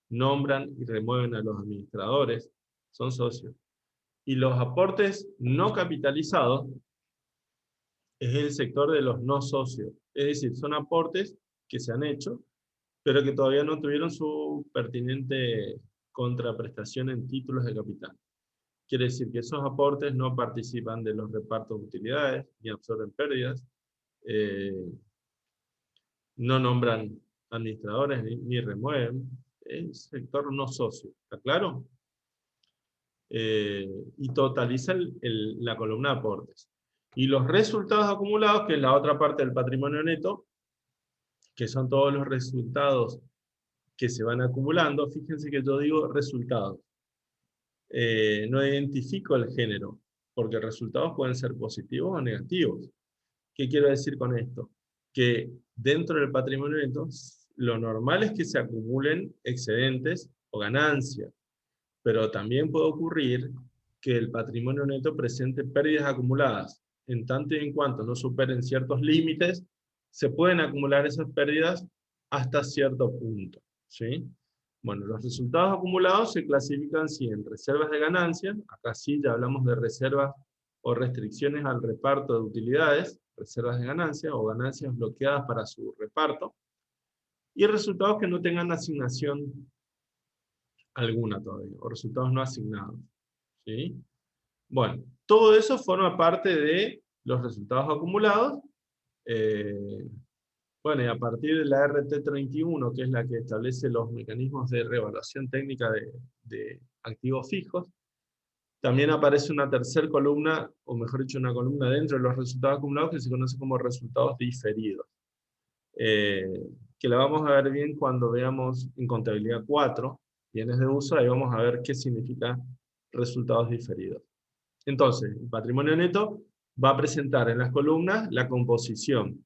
Nombran y remueven a los administradores, son socios. Y los aportes no capitalizados es el sector de los no socios. Es decir, son aportes que se han hecho, pero que todavía no tuvieron su pertinente contraprestación en títulos de capital. Quiere decir que esos aportes no participan de los repartos de utilidades, ni absorben pérdidas, no nombran administradores, ni remueven. Es sector no socio. ¿Está claro? Y totaliza la columna de aportes. Y los resultados acumulados, que es la otra parte del patrimonio neto, que son todos los resultados que se van acumulando. Fíjense que yo digo resultados. No identifico el género, porque resultados pueden ser positivos o negativos. ¿Qué quiero decir con esto? Que dentro del patrimonio neto, lo normal es que se acumulen excedentes o ganancias, pero también puede ocurrir que el patrimonio neto presente pérdidas acumuladas. En tanto y en cuanto no superen ciertos límites, se pueden acumular esas pérdidas hasta cierto punto, ¿sí? Bueno, los resultados acumulados se clasifican así en reservas de ganancias, acá sí ya hablamos de reservas o restricciones al reparto de utilidades, reservas de ganancias o ganancias bloqueadas para su reparto, y resultados que no tengan asignación alguna todavía, o resultados no asignados, ¿sí? Bueno, todo eso forma parte de los resultados acumulados. Bueno, y a partir de la RT31, que es la que establece los mecanismos de reevaluación técnica de activos fijos, también aparece una tercera columna, o mejor dicho, una columna dentro de los resultados acumulados que se conoce como resultados diferidos. Que la vamos a ver bien cuando veamos en contabilidad 4, bienes de uso, ahí vamos a ver qué significa resultados diferidos. Entonces, el patrimonio neto va a presentar en las columnas la composición.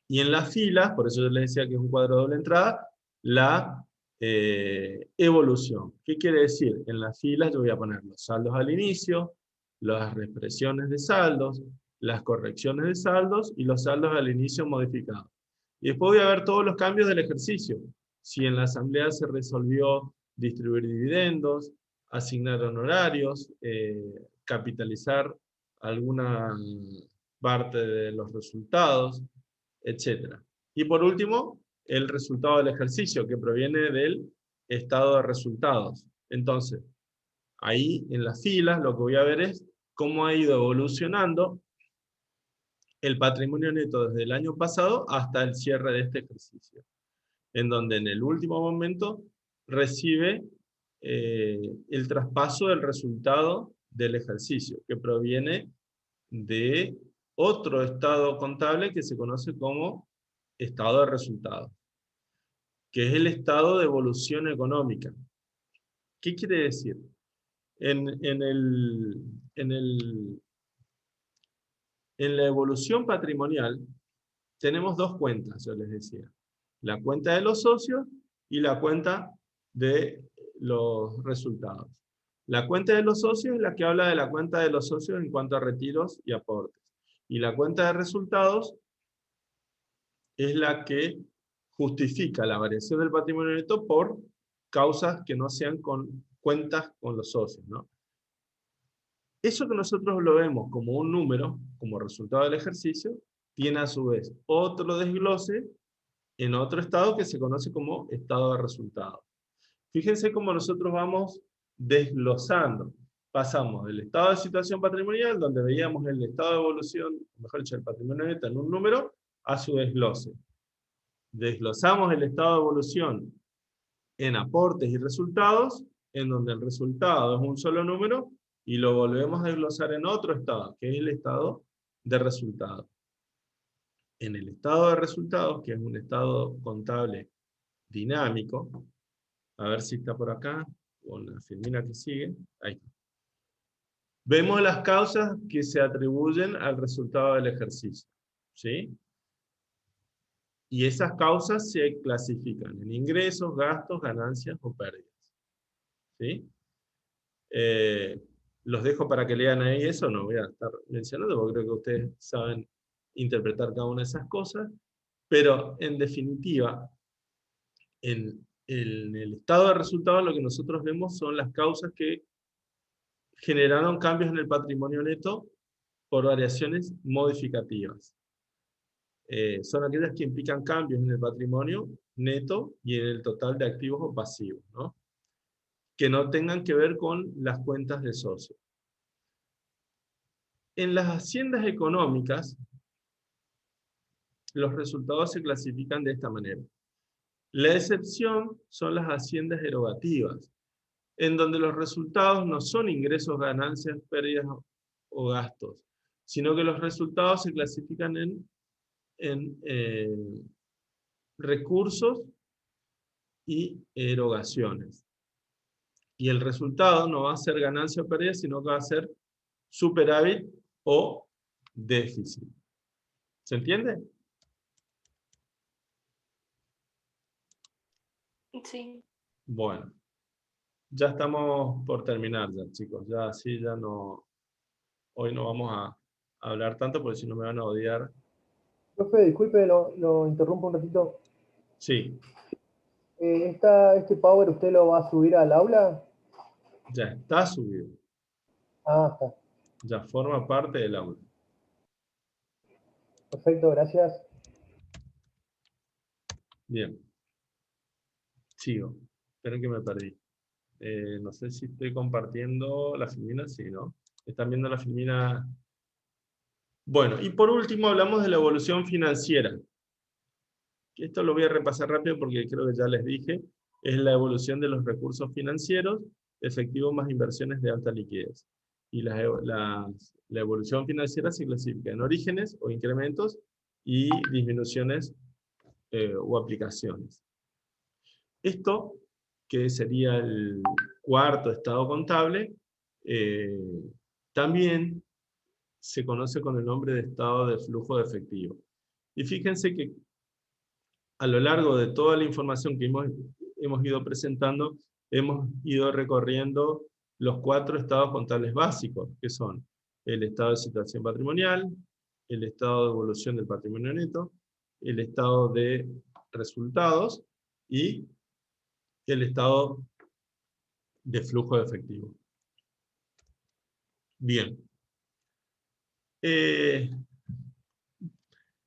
Y en las filas, por eso yo les decía que es un cuadro de doble entrada, la evolución. ¿Qué quiere decir? En las filas yo voy a poner los saldos al inicio, las reexpresiones de saldos, las correcciones de saldos y los saldos al inicio modificados. Y después voy a ver todos los cambios del ejercicio. Si en la asamblea se resolvió distribuir dividendos, asignar honorarios, capitalizar alguna parte de los resultados, etc. Y por último, el resultado del ejercicio, que proviene del estado de resultados. Entonces, ahí en las filas lo que voy a ver es cómo ha ido evolucionando el patrimonio neto desde el año pasado hasta el cierre de este ejercicio, en donde en el último momento recibe el traspaso del resultado del ejercicio, que proviene de otro estado contable que se conoce como estado de resultados, que es el estado de evolución económica. ¿Qué quiere decir? En la evolución patrimonial tenemos dos cuentas, yo les decía. La cuenta de los socios y la cuenta de los resultados. La cuenta de los socios es la que habla de la cuenta de los socios en cuanto a retiros y aportes. Y la cuenta de resultados es la que justifica la variación del patrimonio neto por causas que no sean con cuentas con los socios, ¿no? Eso que nosotros lo vemos como un número, como resultado del ejercicio, tiene a su vez otro desglose en otro estado que se conoce como estado de resultados. Fíjense cómo nosotros vamos desglosando. Pasamos del estado de situación patrimonial, donde veíamos el estado de evolución, mejor dicho, el patrimonio neto en un número, a su desglose. Desglosamos el estado de evolución en aportes y resultados, en donde el resultado es un solo número, y lo volvemos a desglosar en otro estado, que es el estado de resultados. En el estado de resultados, que es un estado contable dinámico, a ver si está por acá, con la filmina que sigue, ahí. Vemos las causas que se atribuyen al resultado del ejercicio, ¿sí? Y esas causas se clasifican en ingresos, gastos, ganancias o pérdidas, ¿sí? Los dejo para que lean ahí eso, no voy a estar mencionando, porque creo que ustedes saben interpretar cada una de esas cosas, pero en definitiva, en el estado de resultados lo que nosotros vemos son las causas que generaron cambios en el patrimonio neto por variaciones modificativas. Son aquellas que implican cambios en el patrimonio neto y en el total de activos o pasivos, ¿no? Que no tengan que ver con las cuentas de socios. En las haciendas económicas, los resultados se clasifican de esta manera. La excepción son las haciendas erogativas, en donde los resultados no son ingresos, ganancias, pérdidas o gastos, sino que los resultados se clasifican en recursos y erogaciones. Y el resultado no va a ser ganancia o pérdida, sino que va a ser superávit o déficit. ¿Se entiende? Sí. Bueno, ya estamos por terminar ya, chicos. Ya así ya no... Hoy no vamos a hablar tanto porque si no me van a odiar Profe, disculpe, lo interrumpo un ratito. Sí, ¿Este Power usted lo va a subir al aula? ya está subido. Ah, está. Ya forma parte del aula. Perfecto, gracias. Bien, sigo. Esperen que me perdí. No sé si estoy compartiendo la filmina, sí, ¿no? ¿Están viendo la filmina? Bueno, y por último hablamos de la evolución financiera. Esto lo voy a repasar rápido porque creo que ya les dije. Es la evolución de los recursos financieros, efectivos más inversiones de alta liquidez. Y la evolución financiera se clasifica en orígenes o incrementos y disminuciones o aplicaciones. Esto, que sería el cuarto estado contable, también se conoce con el nombre de estado de flujo de efectivo. Y fíjense que a lo largo de toda la información que hemos ido presentando, hemos ido recorriendo los 4 estados contables básicos, que son el estado de situación patrimonial, el estado de evolución del patrimonio neto, el estado de resultados y el estado de flujo de efectivo. Bien.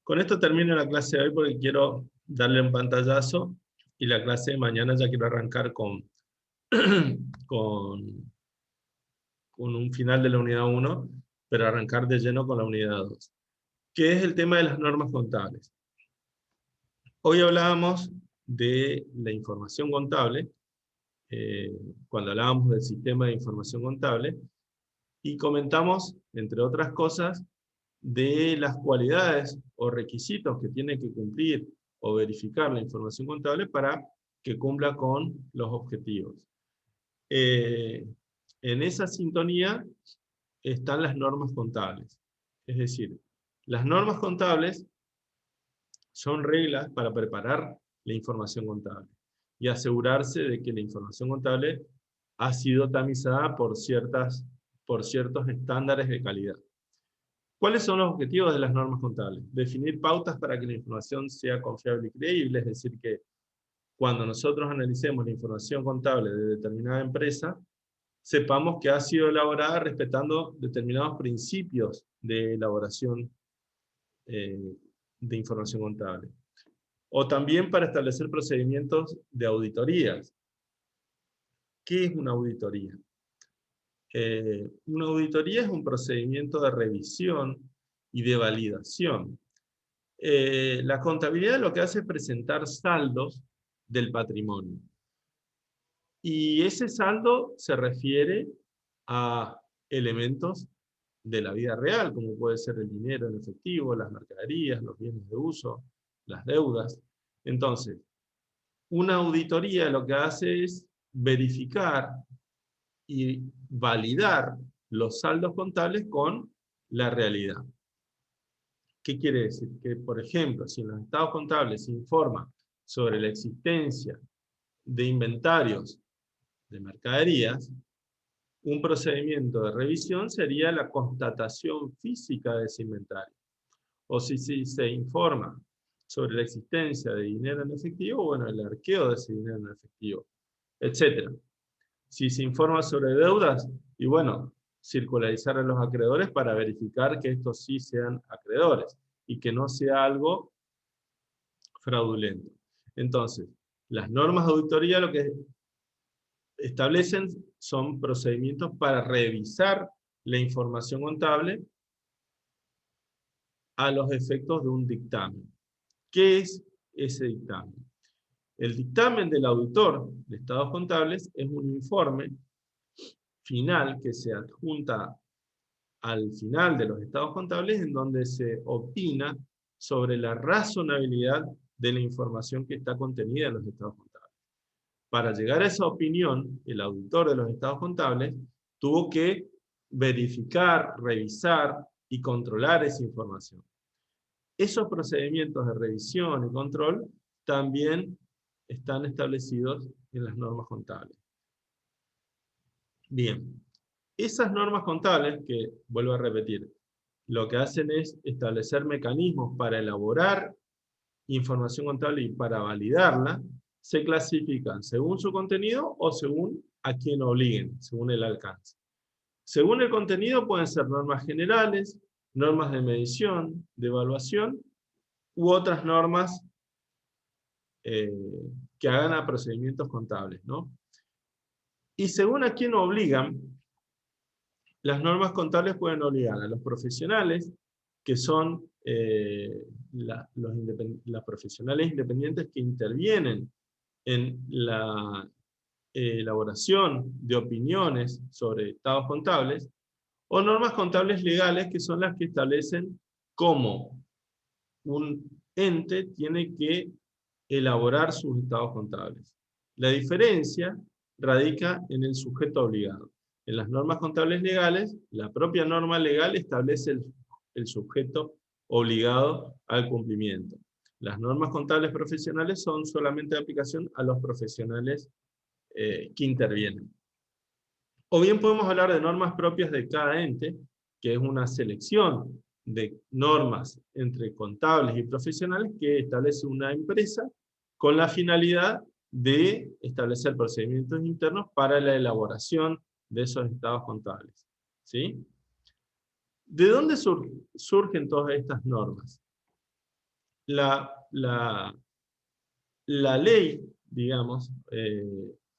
Con esto termino la clase de hoy porque quiero darle un pantallazo y la clase de mañana ya quiero arrancar con un final de la unidad 1, pero arrancar de lleno con la unidad 2, que es el tema de las normas contables. Hoy hablábamos de la información contable, cuando hablábamos del sistema de información contable, y comentamos, entre otras cosas, de las cualidades o requisitos que tiene que cumplir o verificar la información contable para que cumpla con los objetivos. En esa sintonía están las normas contables. Es decir, las normas contables son reglas para preparar la información contable y asegurarse de que la información contable ha sido tamizada por ciertos estándares de calidad. ¿Cuáles son los objetivos de las normas contables? Definir pautas para que la información sea confiable y creíble, es decir, que cuando nosotros analicemos la información contable de determinada empresa, sepamos que ha sido elaborada respetando determinados principios de elaboración de información contable. O también para establecer procedimientos de auditorías. ¿Qué es una auditoría? Una auditoría es un procedimiento de revisión y de validación. La contabilidad lo que hace es presentar saldos del patrimonio. Y ese saldo se refiere a elementos de la vida real, como puede ser el dinero en efectivo, las mercaderías, los bienes de uso, las deudas. Entonces, una auditoría lo que hace es verificar y validar los saldos contables con la realidad. ¿Qué quiere decir? Que, por ejemplo, si en los estados contables se informa sobre la existencia de inventarios de mercaderías, un procedimiento de revisión sería la constatación física de ese inventario. O si se informa sobre la existencia de dinero en efectivo, bueno, el arqueo de ese dinero en efectivo, etc. Si se informa sobre deudas, y bueno, circularizar a los acreedores para verificar que estos sí sean acreedores y que no sea algo fraudulento. Entonces, las normas de auditoría lo que establecen son procedimientos para revisar la información contable a los efectos de un dictamen. ¿Qué es ese dictamen? El dictamen del auditor de estados contables es un informe final que se adjunta al final de los estados contables en donde se opina sobre la razonabilidad de la información que está contenida en los estados contables. Para llegar a esa opinión, el auditor de los estados contables tuvo que verificar, revisar y controlar esa información. Esos procedimientos de revisión y control también están establecidos en las normas contables. Bien, esas normas contables, que vuelvo a repetir, lo que hacen es establecer mecanismos para elaborar información contable y para validarla, se clasifican según su contenido o según a quien obliguen, según el alcance. Según el contenido pueden ser normas generales, normas de medición, de evaluación, u otras normas que hagan a procedimientos contables, ¿no? Y según a quién obligan, las normas contables pueden obligar a los profesionales, que son los profesionales independientes que intervienen en la elaboración de opiniones sobre estados contables, o normas contables legales, que son las que establecen cómo un ente tiene que elaborar sus estados contables. La diferencia radica en el sujeto obligado. En las normas contables legales, la propia norma legal establece el sujeto obligado al cumplimiento. Las normas contables profesionales son solamente de aplicación a los profesionales que intervienen. O bien podemos hablar de normas propias de cada ente, que es una selección de normas entre contables y profesionales que establece una empresa con la finalidad de establecer procedimientos internos para la elaboración de esos estados contables. ¿Sí? ¿De dónde surgen todas estas normas? La ley, digamos,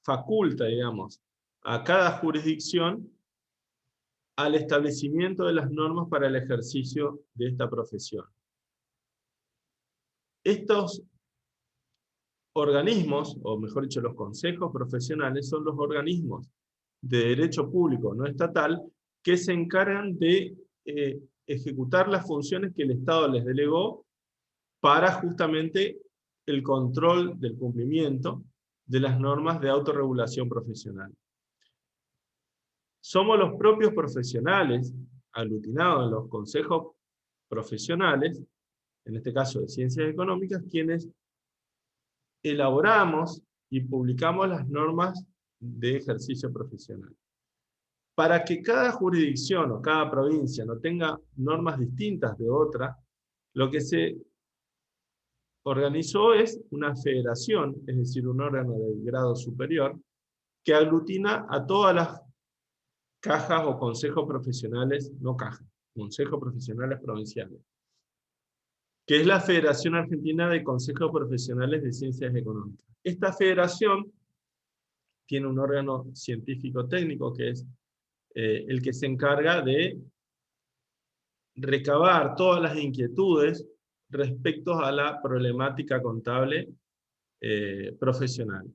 faculta, digamos, a cada jurisdicción al establecimiento de las normas para el ejercicio de esta profesión. Estos organismos, o mejor dicho, los consejos profesionales, son los organismos de derecho público no estatal que se encargan de ejecutar las funciones que el Estado les delegó para justamente el control del cumplimiento de las normas de autorregulación profesional. Somos los propios profesionales, aglutinados en los consejos profesionales, en este caso de ciencias económicas, quienes elaboramos y publicamos las normas de ejercicio profesional. Para que cada jurisdicción o cada provincia no tenga normas distintas de otra, lo que se organizó es una federación, es decir, un órgano de grado superior, que aglutina a todas las cajas o consejos profesionales, no cajas, consejos profesionales provinciales, que es la Federación Argentina de Consejos Profesionales de Ciencias Económicas. Esta federación tiene un órgano científico-técnico que es el que se encarga de recabar todas las inquietudes respecto a la problemática contable profesional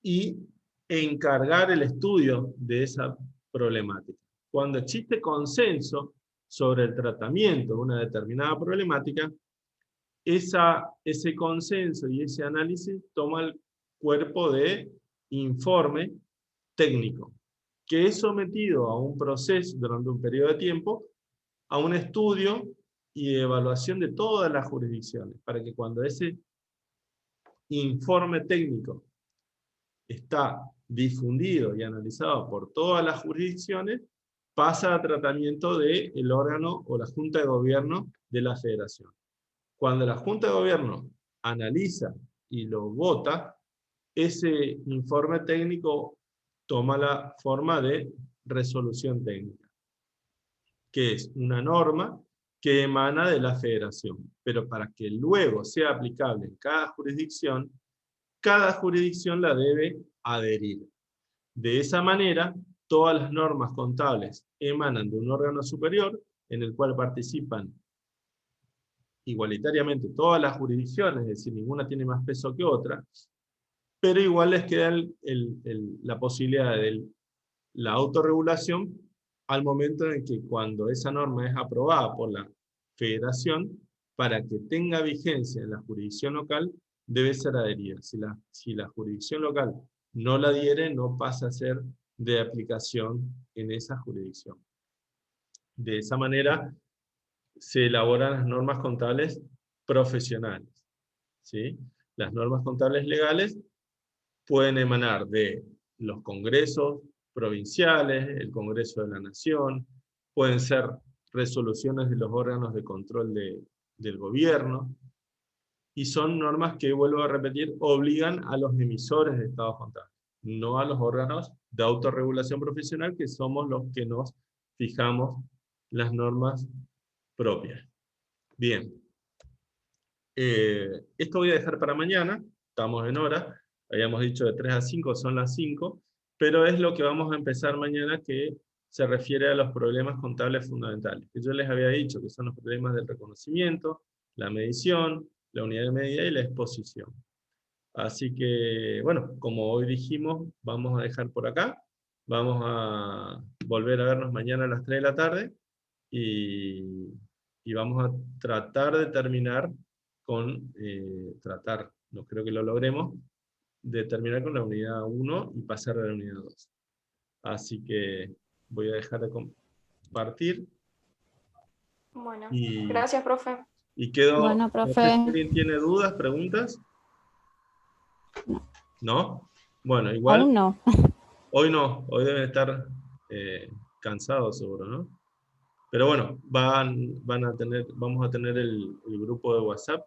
y encargar el estudio de esa problemática. Cuando existe consenso sobre el tratamiento de una determinada problemática, ese consenso y ese análisis toma el cuerpo de informe técnico, que es sometido a un proceso durante un periodo de tiempo, a un estudio y evaluación de todas las jurisdicciones, para que cuando ese informe técnico está difundido y analizado por todas las jurisdicciones, pasa a tratamiento del órgano o la Junta de Gobierno de la Federación. Cuando la Junta de Gobierno analiza y lo vota, ese informe técnico toma la forma de resolución técnica, que es una norma que emana de la Federación. Pero para que luego sea aplicable en cada jurisdicción la debe adherir. De esa manera, todas las normas contables emanan de un órgano superior, en el cual participan igualitariamente todas las jurisdicciones, es decir, ninguna tiene más peso que otra, pero igual les queda la posibilidad de la autorregulación al momento en que cuando esa norma es aprobada por la Federación, para que tenga vigencia en la jurisdicción local, debe ser adherida. Si la jurisdicción local no la adhiere, no pasa a ser de aplicación en esa jurisdicción. De esa manera se elaboran las normas contables profesionales, ¿sí? Las normas contables legales pueden emanar de los congresos provinciales, el Congreso de la Nación, pueden ser resoluciones de los órganos de control del gobierno, y son normas que, vuelvo a repetir, obligan a los emisores de estados contables, no a los órganos de autorregulación profesional, que somos los que nos fijamos las normas propias. Bien. Esto voy a dejar para mañana, estamos en hora, habíamos dicho de 3 a 5, son las 5, pero es lo que vamos a empezar mañana, que se refiere a los problemas contables fundamentales, que yo les había dicho que son los problemas del reconocimiento, la medición, la unidad de medida y la exposición. Así que, bueno, como hoy dijimos, vamos a dejar por acá, vamos a volver a vernos mañana a las 3 de la tarde, y vamos a tratar de terminar con, no creo que lo logremos, de terminar con la unidad 1 y pasar a la unidad 2. Así que voy a dejar de compartir. Bueno, Y, gracias, profe. y quedo, Bueno, no sé profe. si alguien tiene dudas, preguntas. ¿No? Bueno, igual, Aún no. hoy no, hoy deben estar cansados seguro, ¿no? Pero bueno, vamos a tener el grupo de WhatsApp